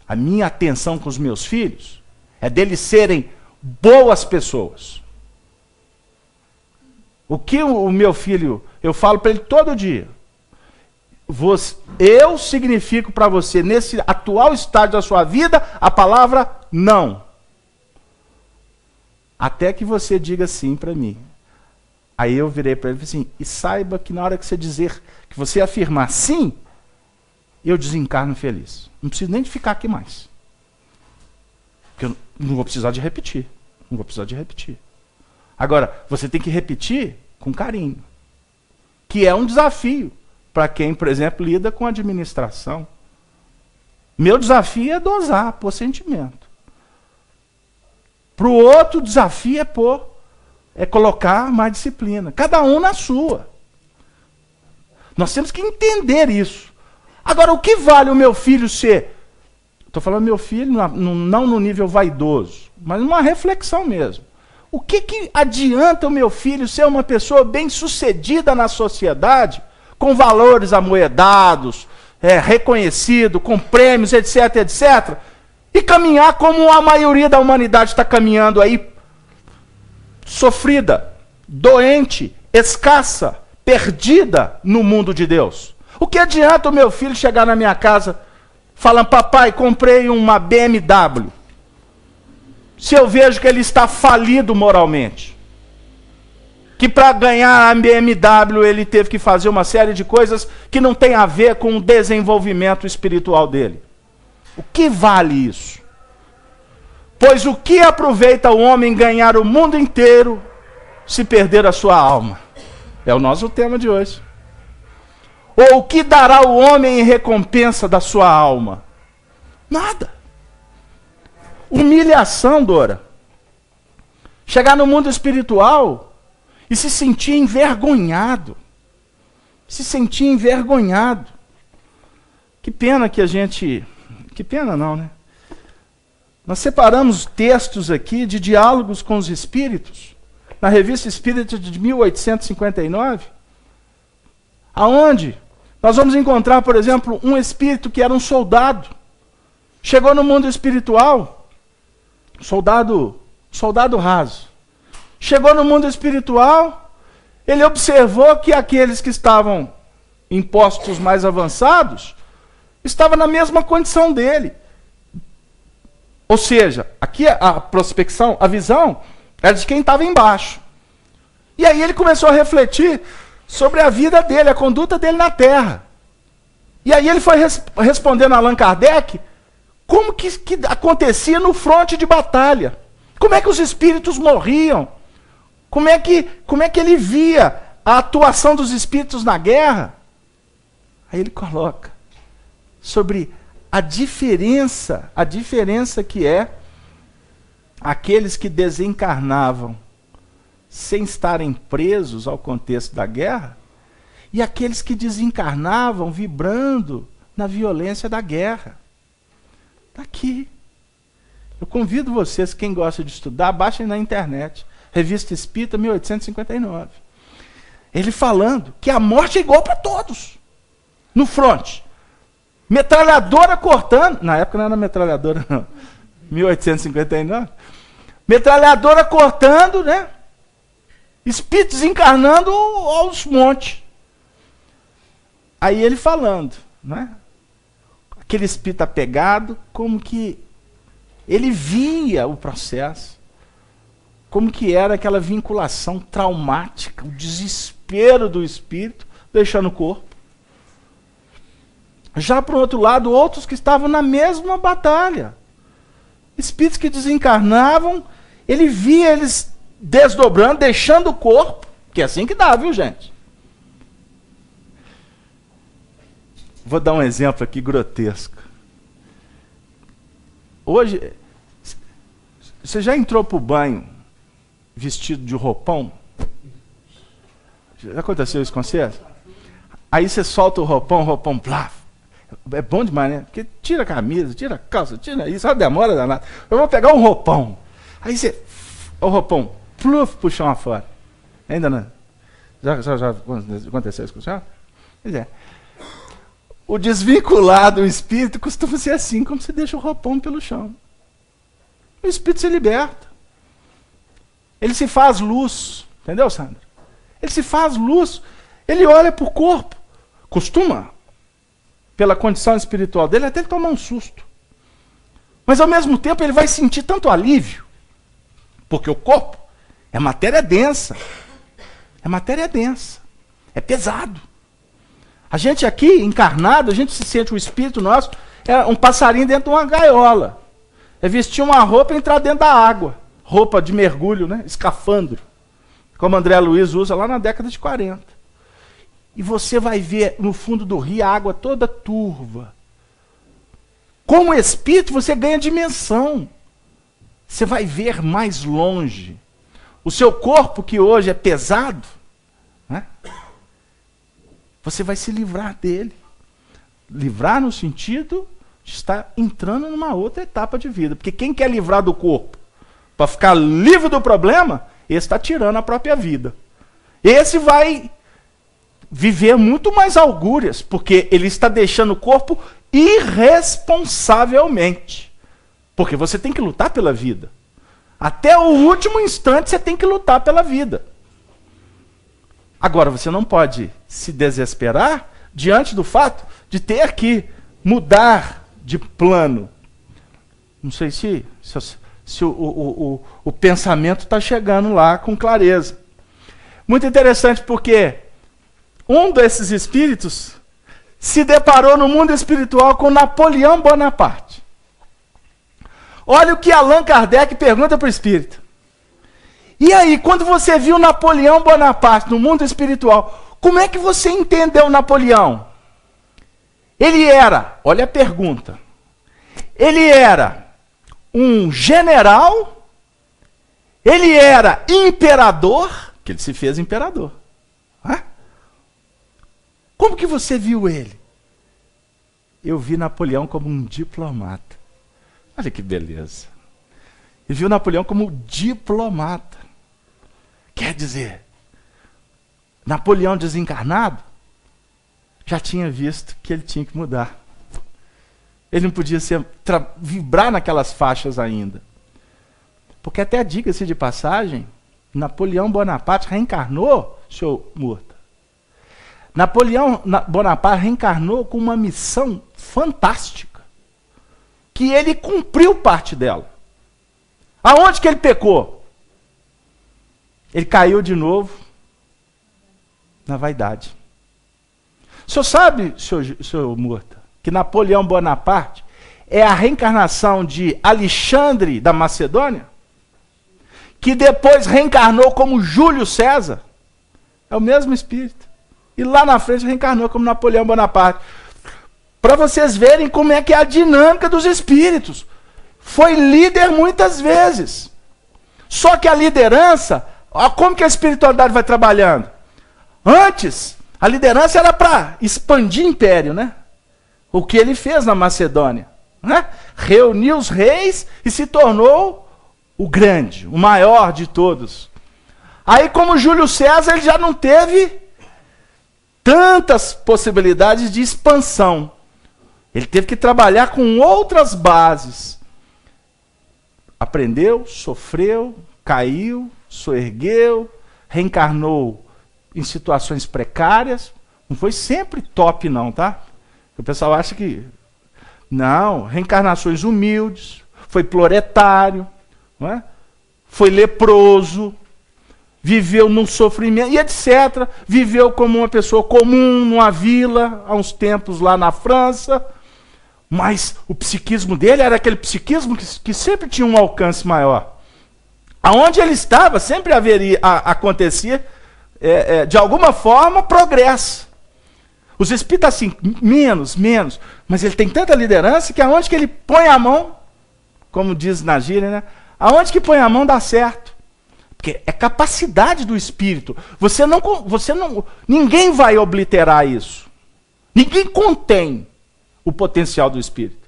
S1: A minha atenção com os meus filhos é deles serem boas pessoas. O que o meu filho, eu falo para ele todo dia. Eu significo para você, nesse atual estágio da sua vida, a palavra não. Até que você diga sim para mim. Aí eu virei para ele e falei assim, e saiba que na hora que você dizer, que você afirmar sim, eu desencarno feliz. Não preciso nem de ficar aqui mais. Porque eu não vou precisar de repetir. Não vou precisar de repetir. Agora, você tem que repetir com carinho. Que é um desafio para quem, por exemplo, lida com administração. Meu desafio é dosar, pôr sentimento. Para o outro, o desafio é colocar mais disciplina. Cada um na sua. Nós temos que entender isso. Agora, o que vale o meu filho ser... Estou falando meu filho não no nível vaidoso, mas numa reflexão mesmo. O que adianta o meu filho ser uma pessoa bem-sucedida na sociedade, com valores amoedados, reconhecido, com prêmios, etc, etc, e caminhar como a maioria da humanidade está caminhando aí, sofrida, doente, escassa, perdida no mundo de Deus? O que adianta o meu filho chegar na minha casa falando, papai, comprei uma BMW, se eu vejo que ele está falido moralmente? Que para ganhar a BMW ele teve que fazer uma série de coisas que não tem a ver com o desenvolvimento espiritual dele. O que vale isso? Pois o que aproveita o homem ganhar o mundo inteiro se perder a sua alma? É o nosso tema de hoje. Ou o que dará o homem em recompensa da sua alma? Nada. Humilhação, Dora. Chegar no mundo espiritual e se sentir envergonhado. Se sentir envergonhado. Que pena que a gente... Que pena não, né? Nós separamos textos aqui de diálogos com os espíritos, na Revista Espírita de 1859, aonde nós vamos encontrar, por exemplo, um espírito que era um soldado. Chegou no mundo espiritual, soldado raso. Chegou no mundo espiritual, ele observou que aqueles que estavam em postos mais avançados estavam na mesma condição dele. Ou seja, aqui a prospecção, a visão, era de quem estava embaixo. E aí ele começou a refletir sobre a vida dele, a conduta dele na Terra. E aí ele foi respondendo a Allan Kardec como que acontecia no fronte de batalha. Como é que os espíritos morriam? Como é que ele via a atuação dos espíritos na guerra? Aí ele coloca sobre a diferença que é aqueles que desencarnavam sem estarem presos ao contexto da guerra e aqueles que desencarnavam vibrando na violência da guerra. Está aqui. Eu convido vocês, quem gosta de estudar, baixem na internet. Revista Espírita, 1859. Ele falando que a morte é igual para todos. No fronte. Metralhadora cortando. Na época não era metralhadora, não. 1859. Metralhadora cortando, né? Espíritos encarnando aos montes. Aí ele falando, né? Aquele espírito apegado, como que ele via o processo, como que era aquela vinculação traumática, o desespero do espírito, deixando o corpo. Já por outro lado, outros que estavam na mesma batalha. Espíritos que desencarnavam, ele via eles desdobrando, deixando o corpo, que é assim que dá, viu, gente? Vou dar um exemplo aqui grotesco. Hoje, você já entrou para o banho vestido de roupão? Já aconteceu isso com você? Aí você solta o roupão, plaf. É bom demais, né? Porque tira a camisa, tira a calça, tira isso, só demora danado. Eu vou pegar um roupão. Aí você, o roupão, pluf, pro chão afora. Ainda não? Já aconteceu isso com o senhor? Pois é. O desvinculado, o espírito, costuma ser assim, como você deixa o roupão pelo chão. O espírito se liberta. Ele se faz luz. Entendeu, Sandra? Ele se faz luz. Ele olha para o corpo. Costuma, pela condição espiritual dele, até ele tomar um susto. Mas, ao mesmo tempo, ele vai sentir tanto alívio. Porque o corpo é matéria densa. É matéria densa. É pesado. A gente aqui, encarnado, a gente se sente, o espírito nosso, é um passarinho dentro de uma gaiola. É vestir uma roupa e entrar dentro da água. Roupa de mergulho, né? Escafandro. Como André Luiz usa lá na década de 40. E você vai ver no fundo do rio a água toda turva. Como espírito, você ganha dimensão. Você vai ver mais longe. O seu corpo, que hoje é pesado, né? Você vai se livrar dele. livrar no sentido de estar entrando numa outra etapa de vida. Porque quem quer livrar do corpo para ficar livre do problema, esse está tirando a própria vida. Esse vai viver muito mais augúrias, porque ele está deixando o corpo irresponsavelmente. Porque você tem que lutar pela vida. Até o último instante você tem que lutar pela vida. Agora, você não pode se desesperar diante do fato de ter que mudar de plano. Não sei se o pensamento está chegando lá com clareza. Muito interessante porque um desses espíritos se deparou no mundo espiritual com Napoleão Bonaparte. Olha o que Allan Kardec pergunta para o espírito. E aí, quando você viu Napoleão Bonaparte no mundo espiritual, como é que você entendeu Napoleão? Ele era, olha a pergunta, ele era um general, ele era imperador, que ele se fez imperador. Hã? Como que você viu ele? Eu vi Napoleão como um diplomata. Olha que beleza. Ele viu Napoleão como diplomata. Quer dizer, Napoleão desencarnado já tinha visto que ele tinha que mudar. Ele não podia vibrar naquelas faixas ainda. Porque até diga-se de passagem, Napoleão Bonaparte reencarnou, senhor Murta. Napoleão Bonaparte reencarnou com uma missão fantástica, que ele cumpriu parte dela. Aonde que ele pecou? Ele caiu de novo na vaidade. O senhor sabe, senhor Murta, que Napoleão Bonaparte é a reencarnação de Alexandre da Macedônia, que depois reencarnou como Júlio César? É o mesmo espírito. E lá na frente reencarnou como Napoleão Bonaparte. Para vocês verem como é que é a dinâmica dos espíritos. Foi líder muitas vezes. Só que a liderança, como que a espiritualidade vai trabalhando? Antes, a liderança era para expandir império, né? O que ele fez na Macedônia, né? Reuniu os reis e se tornou o grande, o maior de todos. Aí, como Júlio César, ele já não teve tantas possibilidades de expansão. Ele teve que trabalhar com outras bases. Aprendeu, sofreu, caiu, soergueu, reencarnou em situações precárias. Não foi sempre top não, tá? O pessoal acha que... Não, reencarnações humildes, foi proletário, não é? Foi leproso, viveu num sofrimento, e etc. Viveu como uma pessoa comum numa vila, há uns tempos lá na França. Mas o psiquismo dele era aquele psiquismo que sempre tinha um alcance maior. Aonde ele estava, sempre acontecia, de alguma forma, progresso. Os espíritos assim, menos, mas ele tem tanta liderança que aonde que ele põe a mão, como diz na gíria, né? Aonde que põe a mão dá certo. Porque é capacidade do espírito. Ninguém vai obliterar isso. Ninguém contém o potencial do espírito.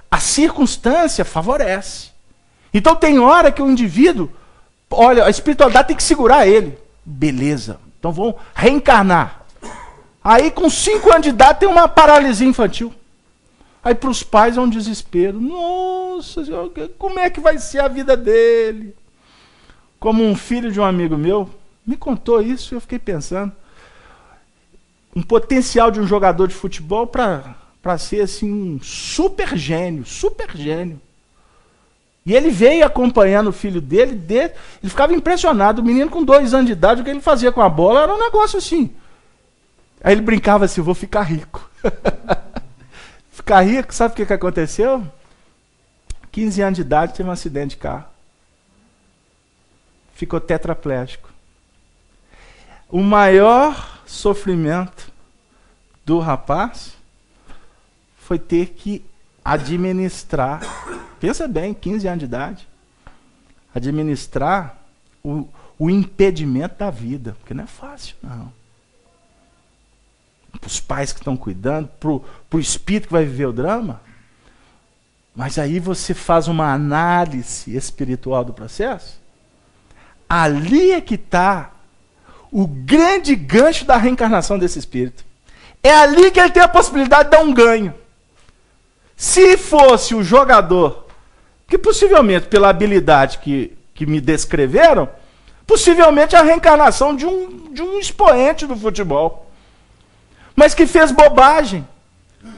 S1: A circunstância favorece. Então tem hora que o indivíduo, olha, a espiritualidade tem que segurar ele. Beleza, então vamos reencarnar. Aí com 5 anos de idade tem uma paralisia infantil. Aí para os pais é um desespero. Nossa, como é que vai ser a vida dele? Como um filho de um amigo meu me contou isso e eu fiquei pensando. Um potencial de um jogador de futebol para ser assim um super gênio. E ele veio acompanhando o filho dele, ele ficava impressionado. O menino com 2 anos de idade, o que ele fazia com a bola era um negócio assim. Aí ele brincava assim, vou ficar rico. Ficar rico, sabe o que aconteceu? 15 anos de idade, teve um acidente de carro. Ficou tetraplégico. O maior sofrimento do rapaz foi ter que administrar, pensa bem, 15 anos de idade, administrar o impedimento da vida, porque não é fácil, não. para os pais que estão cuidando, para o espírito que vai viver o drama. Mas aí você faz uma análise espiritual do processo. Ali é que está o grande gancho da reencarnação desse espírito. É ali que ele tem a possibilidade de dar um ganho. Se fosse o jogador, que possivelmente, pela habilidade que me descreveram, possivelmente a reencarnação de um expoente do futebol. Mas que fez bobagem.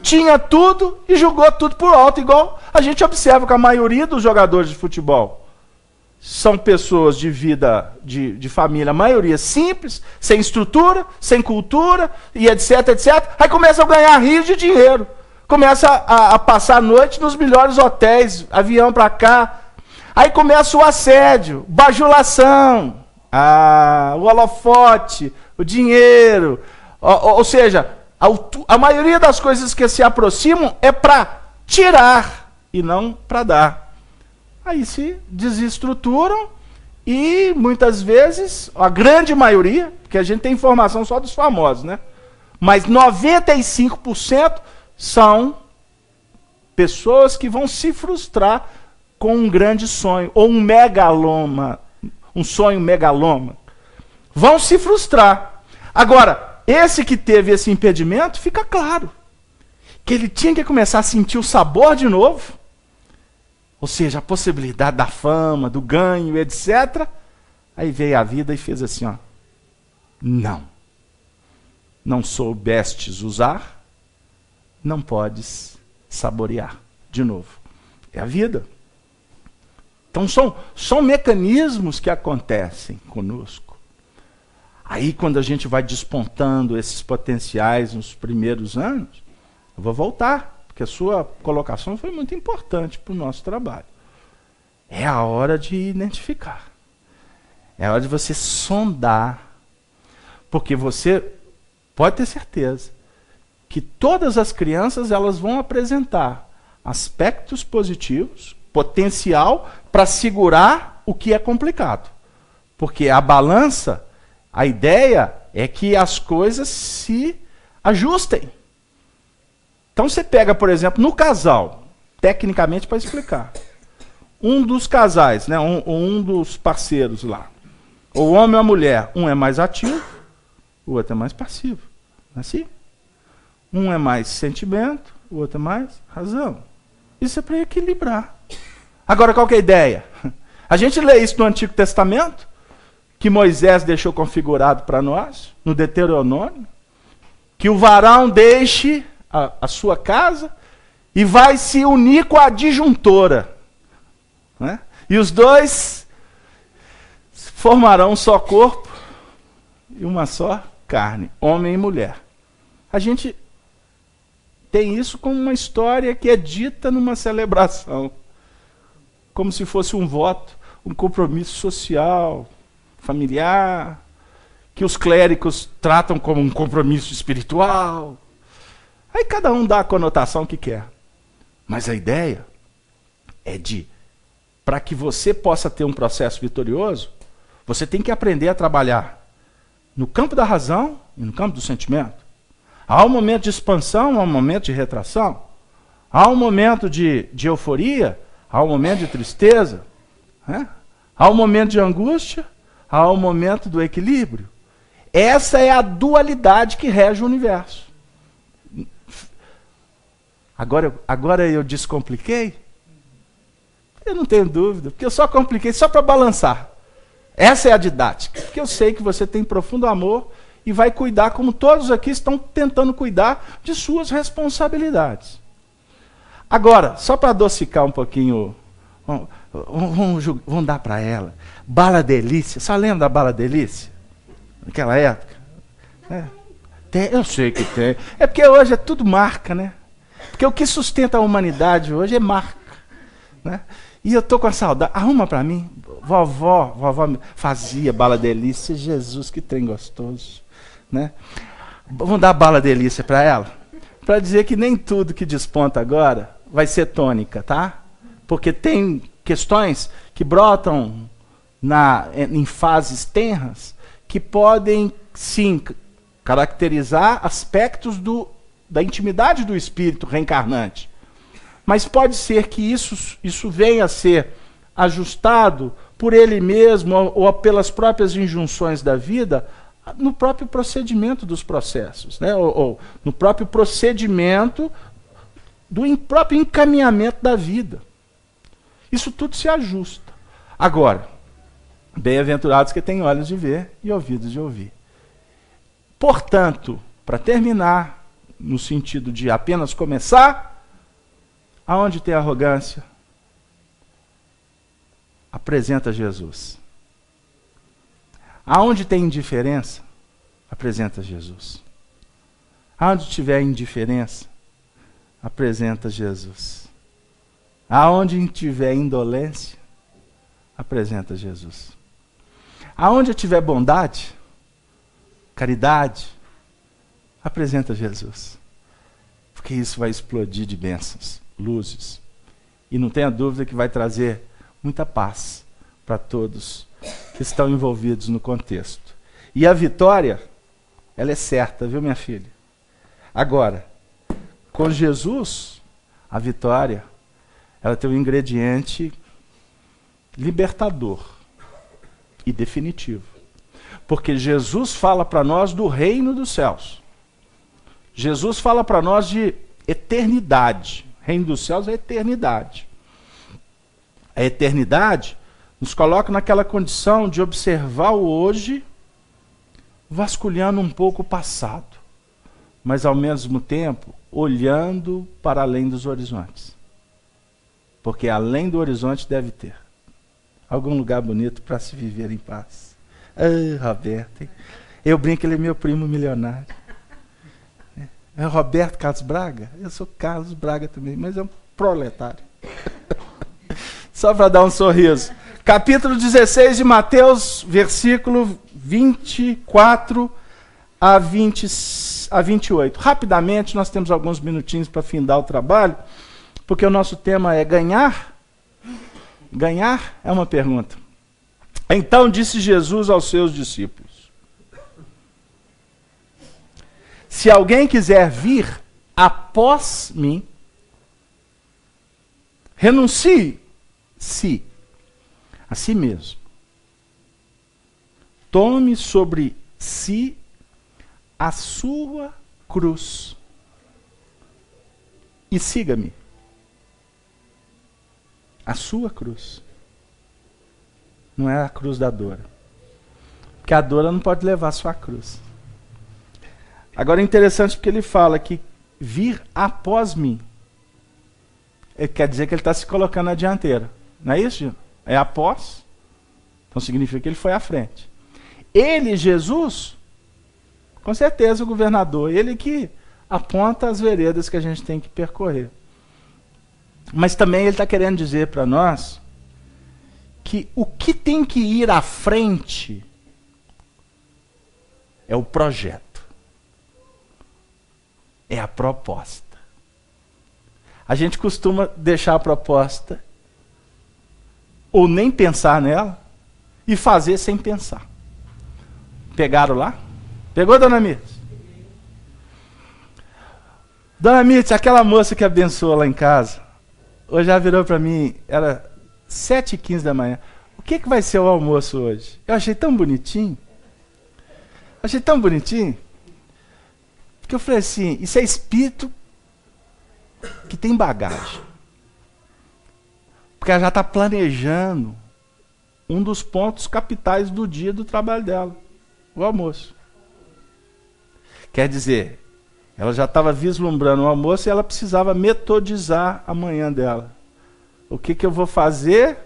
S1: Tinha tudo e jogou tudo por alto, igual a gente observa que a maioria dos jogadores de futebol são pessoas de vida, de família, a maioria simples, sem estrutura, sem cultura, e etc, etc. Aí começa a ganhar rios de dinheiro. Começa a passar a noite nos melhores hotéis, avião para cá. Aí começa o assédio, bajulação, o holofote, o dinheiro. Ou seja, a maioria das coisas que se aproximam é para tirar e não para dar. Aí se desestruturam e muitas vezes, a grande maioria, porque a gente tem informação só dos famosos, né? Mas 95% são pessoas que vão se frustrar com um grande sonho, ou um megaloma, um sonho megaloma. Vão se frustrar. Agora, esse que teve esse impedimento, fica claro que ele tinha que começar a sentir o sabor de novo, ou seja, a possibilidade da fama, do ganho, etc. Aí veio a vida e fez assim, ó. Não soubestes usar, não podes saborear de novo. É a vida. Então são mecanismos que acontecem conosco. Aí quando a gente vai despontando esses potenciais nos primeiros anos, eu vou voltar, porque a sua colocação foi muito importante para o nosso trabalho. É a hora de identificar. É a hora de você sondar. Porque você pode ter certeza que todas as crianças elas vão apresentar aspectos positivos, potencial para segurar o que é complicado. Porque a balança, a ideia é que as coisas se ajustem. Então você pega, por exemplo, no casal, tecnicamente para explicar, um dos casais, né, um dos parceiros lá, o homem ou a mulher, um é mais ativo, o outro é mais passivo. Não é assim? Um é mais sentimento, o outro é mais razão. Isso é para equilibrar. Agora, qual que é a ideia? A gente lê isso no Antigo Testamento, que Moisés deixou configurado para nós, no Deuteronômio, que o varão deixe a sua casa e vai se unir com a disjuntora. Né? E os dois formarão um só corpo e uma só carne, homem e mulher. A gente tem isso como uma história que é dita numa celebração, como se fosse um voto, um compromisso social, familiar, que os clérigos tratam como um compromisso espiritual. Aí cada um dá a conotação que quer. Mas a ideia é para que você possa ter um processo vitorioso, você tem que aprender a trabalhar no campo da razão e no campo do sentimento. Há um momento de expansão, há um momento de retração. Há um momento de euforia, há um momento de tristeza. Né? Há um momento de angústia, há um momento do equilíbrio. Essa é a dualidade que rege o universo. Agora eu descompliquei? Eu não tenho dúvida, porque eu só compliquei só para balançar. Essa é a didática, porque eu sei que você tem profundo amor e vai cuidar, como todos aqui estão tentando cuidar, de suas responsabilidades. Agora, só para adocicar um pouquinho, vamos dar para ela. Bala Delícia, só lembra da Bala Delícia? Naquela época? Eu sei que tem. É porque hoje é tudo marca, né? Porque o que sustenta a humanidade hoje é marca. Né? E eu estou com a saudade. Arruma para mim. Vovó fazia Bala Delícia. Jesus, que trem gostoso. Né? Vamos dar Bala Delícia para ela? Para dizer que nem tudo que desponta agora vai ser tônica, tá? Porque tem questões que brotam em fases tenras que podem, sim, caracterizar aspectos da intimidade do espírito reencarnante. Mas pode ser que isso venha a ser ajustado por ele mesmo ou pelas próprias injunções da vida no próprio procedimento dos processos, né? ou no próprio procedimento do próprio encaminhamento da vida. Isso tudo se ajusta. Agora, bem-aventurados que têm olhos de ver e ouvidos de ouvir. Portanto, para terminar, no sentido de apenas começar, aonde tem arrogância, apresenta Jesus. Aonde tem indiferença, apresenta Jesus. Aonde tiver indiferença, apresenta Jesus. Aonde tiver indolência, apresenta Jesus. Aonde tiver bondade, caridade, apresenta Jesus. Porque isso vai explodir de bênçãos, luzes. E não tenha dúvida que vai trazer muita paz para todos que estão envolvidos no contexto. E a vitória, ela é certa, viu, minha filha? Agora, com Jesus, a vitória, ela tem um ingrediente libertador e definitivo. Porque Jesus fala para nós do reino dos céus. Jesus fala para nós de eternidade. Reino dos céus é eternidade. A eternidade nos coloca naquela condição de observar o hoje, vasculhando um pouco o passado, mas ao mesmo tempo olhando para além dos horizontes. Porque além do horizonte deve ter algum lugar bonito para se viver em paz. Ah, Roberto, hein? Eu brinco que ele é meu primo milionário. É Roberto Carlos Braga? Eu sou Carlos Braga também, mas é um proletário. Só para dar um sorriso. Capítulo 16 de Mateus, versículo 24 a 28. Rapidamente, nós temos alguns minutinhos para findar o trabalho, porque o nosso tema é ganhar. Ganhar é uma pergunta. Então disse Jesus aos seus discípulos: se alguém quiser vir após mim, renuncie-se a si mesmo. Tome sobre si a sua cruz e siga-me. A sua cruz. Não é a cruz da dor. Porque a dor não pode levar a sua cruz. Agora é interessante porque ele fala que vir após mim. Ele quer dizer que ele está se colocando na dianteira. Não é isso, Gino? É após. Então significa que ele foi à frente. Ele, Jesus, com certeza o governador, ele que aponta as veredas que a gente tem que percorrer. Mas também ele está querendo dizer para nós que o que tem que ir à frente é o projeto. É a proposta. A gente costuma deixar a proposta ou nem pensar nela e fazer sem pensar. Pegaram lá? Pegou, dona Mirtz? Dona Mirtz, aquela moça que abençoou lá em casa, hoje já virou para mim, era 7h15 da manhã. O que vai ser o almoço hoje? Eu achei tão bonitinho. Achei tão bonitinho. Porque eu falei assim, isso é espírito que tem bagagem. Porque ela já está planejando um dos pontos capitais do dia do trabalho dela, o almoço. Quer dizer, ela já estava vislumbrando o almoço e ela precisava metodizar a manhã dela. O que eu vou fazer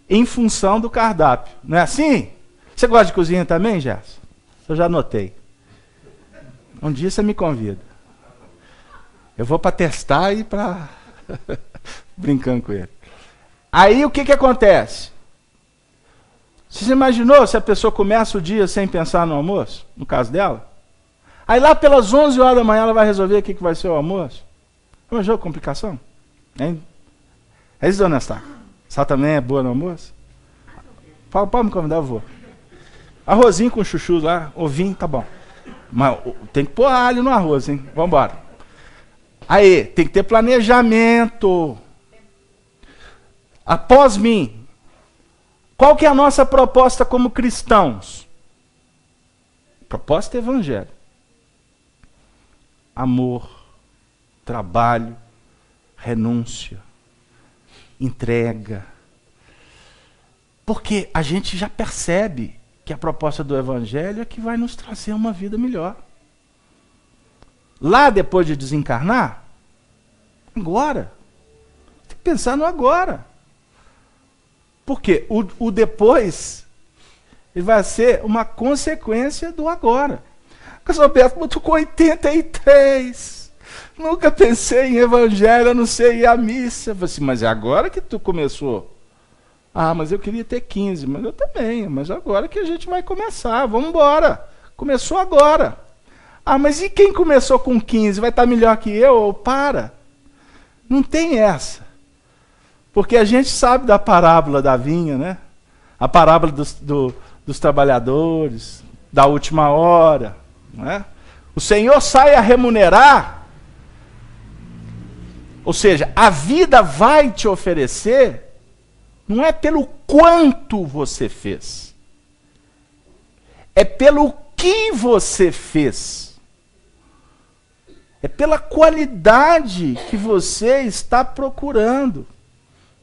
S1: em função do cardápio. Não é assim? Você gosta de cozinha também, Gerson? Eu já anotei. Um dia você me convida. Eu vou para testar e para... brincando com ele. Aí o que acontece? Você imaginou se a pessoa começa o dia sem pensar no almoço? No caso dela? Aí lá pelas 11 horas da manhã ela vai resolver o que vai ser o almoço? Imaginou a complicação? Hein? É isso, dona Sá? Sá também é boa no almoço? Pode me convidar, eu vou. Arrozinho com chuchu lá, ovinho, tá bom. Mas tem que pôr alho no arroz, hein? Vamos embora. Aí, tem que ter planejamento. Após mim, qual que é a nossa proposta como cristãos? Proposta é evangelho. Amor, trabalho, renúncia, entrega. Porque a gente já percebe que a proposta do evangelho é que vai nos trazer uma vida melhor. Lá depois de desencarnar, agora. Tem que pensar no agora. Porque o depois ele vai ser uma consequência do agora. Porque Roberto, eu estou com 83. Nunca pensei em evangelho, a não ser ir à missa. Eu falei assim, mas é agora que tu começou? Ah, mas eu queria ter 15. Mas eu também. Mas agora que a gente vai começar. Vamos embora. Começou agora. Ah, mas e quem começou com 15? Vai estar melhor que eu? Ou para? Não tem essa. Porque a gente sabe da parábola da vinha, né? A parábola dos trabalhadores, da última hora. Né? O Senhor sai a remunerar, ou seja, a vida vai te oferecer, não é pelo quanto você fez, é pelo que você fez, é pela qualidade que você está procurando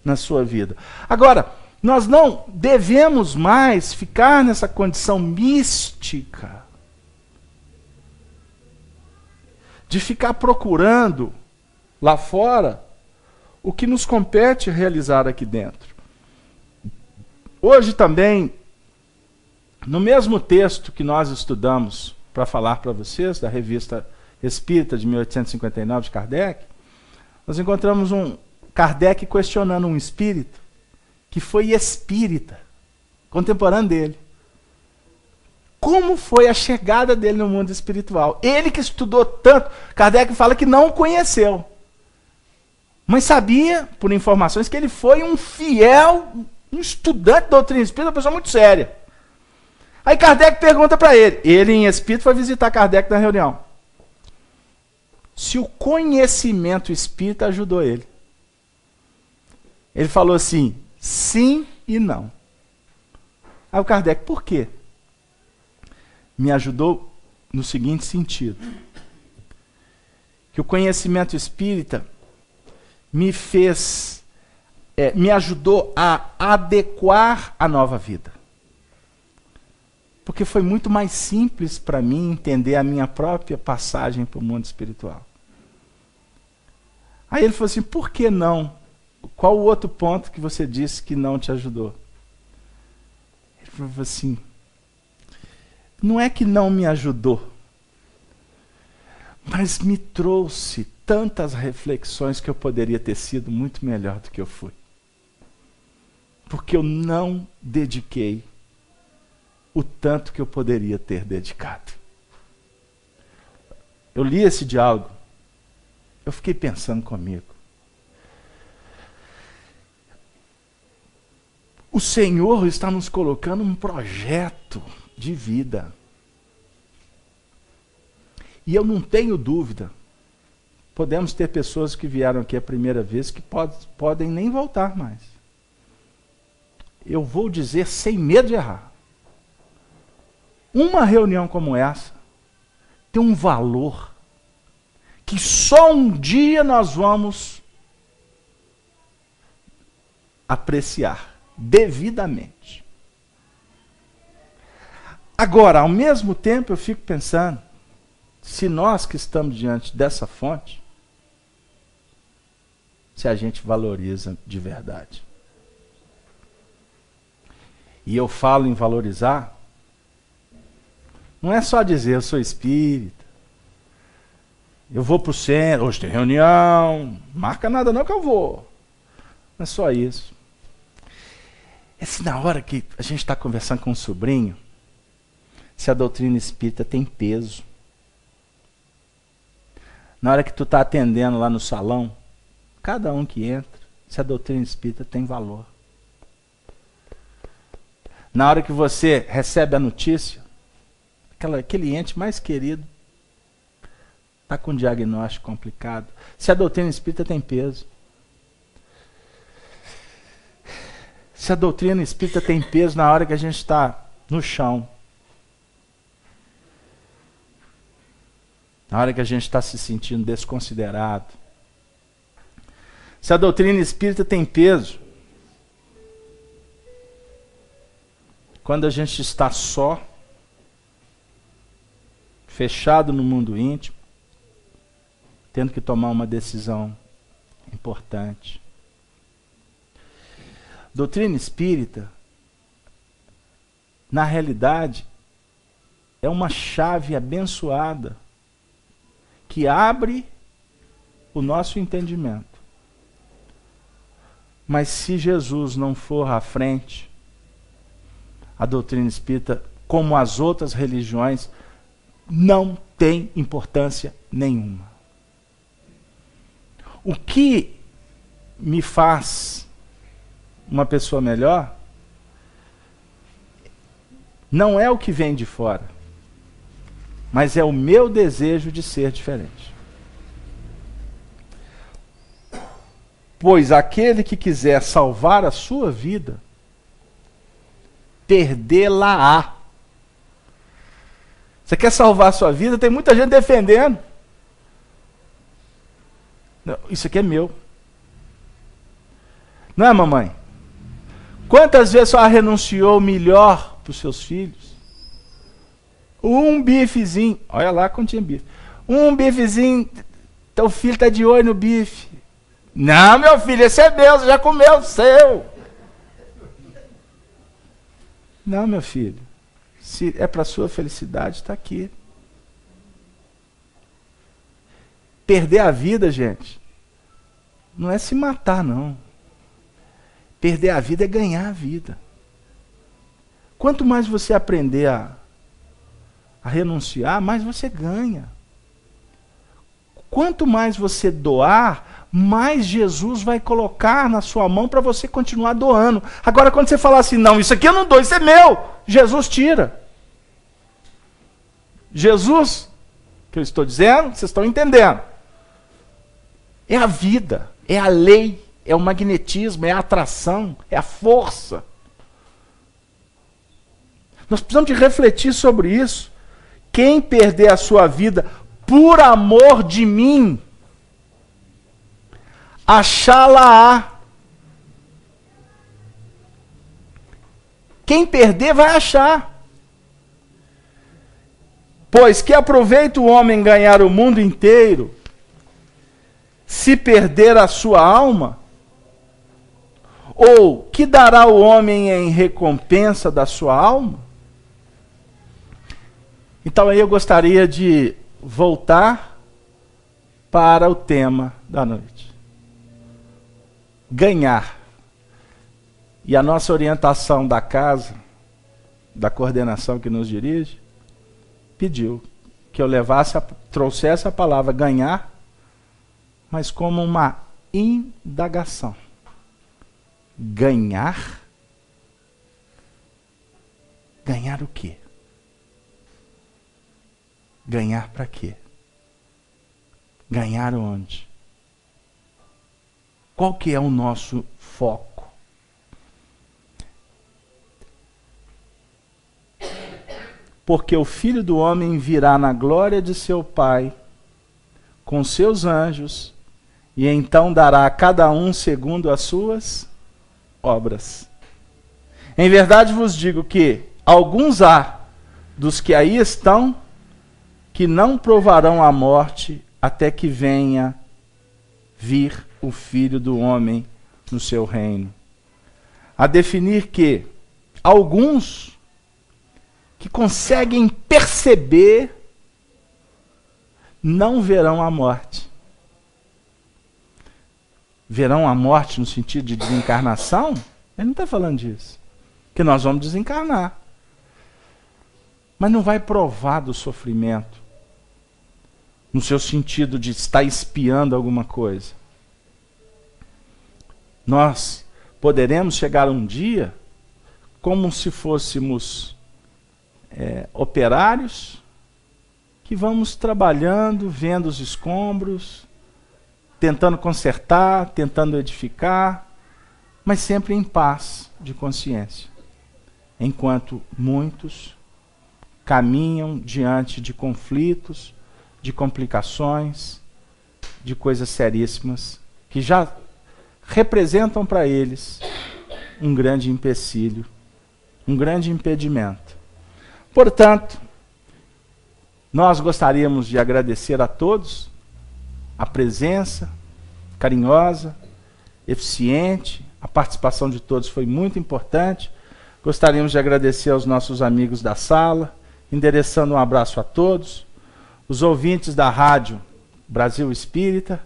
S1: na sua vida. Agora, nós não devemos mais ficar nessa condição mística de ficar procurando lá fora o que nos compete realizar aqui dentro. Hoje também, no mesmo texto que nós estudamos para falar para vocês, da Revista Espírita de 1859 de Kardec, nós encontramos um Kardec questionando um espírito que foi espírita, contemporâneo dele. Como foi a chegada dele no mundo espiritual? Ele que estudou tanto, Kardec fala que não o conheceu. Mas sabia, por informações, que ele foi um fiel, um estudante de doutrina espírita, uma pessoa muito séria. Aí Kardec pergunta para ele, ele em espírito foi visitar Kardec na reunião, se o conhecimento espírita ajudou ele. Ele falou assim, sim e não. Aí o Kardec, por quê? Me ajudou no seguinte sentido, que o conhecimento espírita me fez, me ajudou a adequar a nova vida. Porque foi muito mais simples para mim entender a minha própria passagem para o mundo espiritual. Aí ele falou assim, por que não? Qual o outro ponto que você disse que não te ajudou? Ele falou assim, não é que não me ajudou, mas me trouxe tantas reflexões que eu poderia ter sido muito melhor do que eu fui. Porque eu não dediquei o tanto que eu poderia ter dedicado. Eu li esse diálogo, eu fiquei pensando comigo. O Senhor está nos colocando um projeto de vida. E eu não tenho dúvida, podemos ter pessoas que vieram aqui a primeira vez que podem nem voltar mais. Eu vou dizer sem medo de errar. Uma reunião como essa tem um valor que só um dia nós vamos apreciar devidamente. Agora, ao mesmo tempo, eu fico pensando, se nós que estamos diante dessa fonte, se a gente valoriza de verdade. E eu falo em valorizar, não é só dizer eu sou espírita, eu vou para o centro, hoje tem reunião, marca nada não que eu vou. Não é só isso. É se na hora que a gente está conversando com um sobrinho, se a doutrina espírita tem peso. Na hora que tu está atendendo lá no salão, cada um que entra, se a doutrina espírita tem valor. Na hora que você recebe a notícia, aquele ente mais querido está com um diagnóstico complicado. Se a doutrina espírita tem peso. Se a doutrina espírita tem peso na hora que a gente está no chão. Na hora que a gente está se sentindo desconsiderado. Se a doutrina espírita tem peso quando a gente está só, fechado no mundo íntimo, tendo que tomar uma decisão importante. Doutrina espírita, na realidade, é uma chave abençoada que abre o nosso entendimento. Mas se Jesus não for à frente, a doutrina espírita, como as outras religiões, não tem importância nenhuma. O que me faz uma pessoa melhor não é o que vem de fora, mas é o meu desejo de ser diferente. Pois aquele que quiser salvar a sua vida, perdê-la-á. Você quer salvar a sua vida? Tem muita gente defendendo. Não, isso aqui é meu. Não é, mamãe? Quantas vezes só renunciou melhor para os seus filhos? Um bifezinho. Olha lá quando tinha bife. Um bifezinho. Teu filho está de olho no bife. Não, meu filho, esse é meu. Você já comeu o seu. Não, meu filho. Se é para a sua felicidade, está aqui. Perder a vida, gente, não é se matar, não. Perder a vida é ganhar a vida. Quanto mais você aprender a renunciar, mais você ganha. Quanto mais você doar, mais Jesus vai colocar na sua mão para você continuar doando. Agora, quando você falar assim, não, isso aqui eu não dou, isso é meu, Jesus tira. Jesus, que eu estou dizendo, vocês estão entendendo. É a vida, é a lei, é o magnetismo, é a atração, é a força. Nós precisamos de refletir sobre isso. Quem perder a sua vida por amor de mim, achá-la-á. Quem perder vai achar. Pois que aproveita o homem ganhar o mundo inteiro, se perder a sua alma? Ou que dará o homem em recompensa da sua alma? Então aí eu gostaria de voltar para o tema da noite. Ganhar. E a nossa orientação da casa, da coordenação que nos dirige, pediu que eu trouxesse a palavra ganhar, mas como uma indagação. Ganhar? Ganhar o quê? Ganhar para quê? Ganhar onde? Qual que é o nosso foco? Porque o Filho do Homem virá na glória de seu Pai, com seus anjos, e então dará a cada um segundo as suas obras. Em verdade vos digo que alguns há dos que aí estão que não provarão a morte até que venha vir o Filho do Homem no seu reino. A definir que alguns que conseguem perceber não verão a morte. Verão a morte no sentido de desencarnação? Ele não está falando disso. Que nós vamos desencarnar. Mas não vai provar do sofrimento. No seu sentido de estar espiando alguma coisa. Nós poderemos chegar um dia como se fôssemos operários que vamos trabalhando, vendo os escombros, tentando consertar, tentando edificar, mas sempre em paz de consciência. Enquanto muitos caminham diante de conflitos, de complicações, de coisas seríssimas, que já representam para eles um grande empecilho, um grande impedimento. Portanto, nós gostaríamos de agradecer a todos a presença carinhosa, eficiente, a participação de todos foi muito importante. Gostaríamos de agradecer aos nossos amigos da sala, endereçando um abraço a todos, os ouvintes da Rádio Brasil Espírita,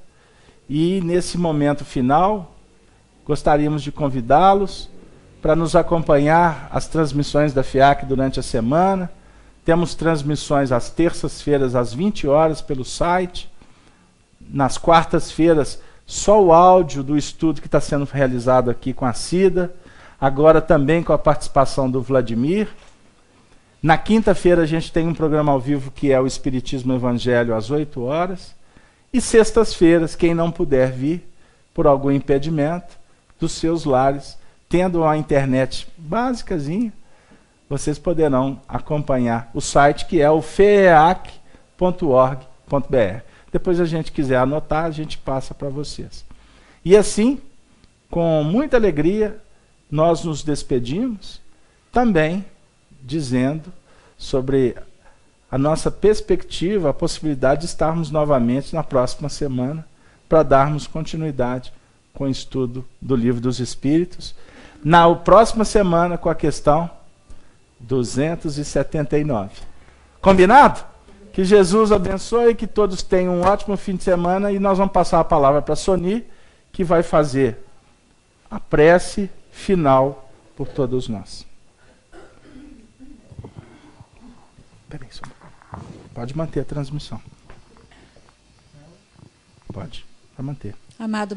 S1: e nesse momento final, gostaríamos de convidá-los para nos acompanhar as transmissões da FIAC durante a semana. Temos transmissões às terças-feiras às 20 horas pelo site. Nas quartas-feiras, só o áudio do estudo que está sendo realizado aqui com a Cida, agora também com a participação do Vladimir. Na quinta-feira a gente tem um programa ao vivo que é o Espiritismo Evangelho às 8 horas. E sextas-feiras, quem não puder vir por algum impedimento dos seus lares, tendo uma internet básicazinha, vocês poderão acompanhar o site que é o feeac.org.br. Depois, a gente quiser anotar, a gente passa para vocês. E assim, com muita alegria, nós nos despedimos, também dizendo sobre a nossa perspectiva, a possibilidade de estarmos novamente na próxima semana para darmos continuidade com o estudo do Livro dos Espíritos. Na próxima semana com a questão 279. Combinado? Que Jesus abençoe, que todos tenham um ótimo fim de semana, e nós vamos passar a palavra para a Soni, que vai fazer a prece final por todos nós. Peraí, só. Pode manter a transmissão. Pode manter.
S5: Amado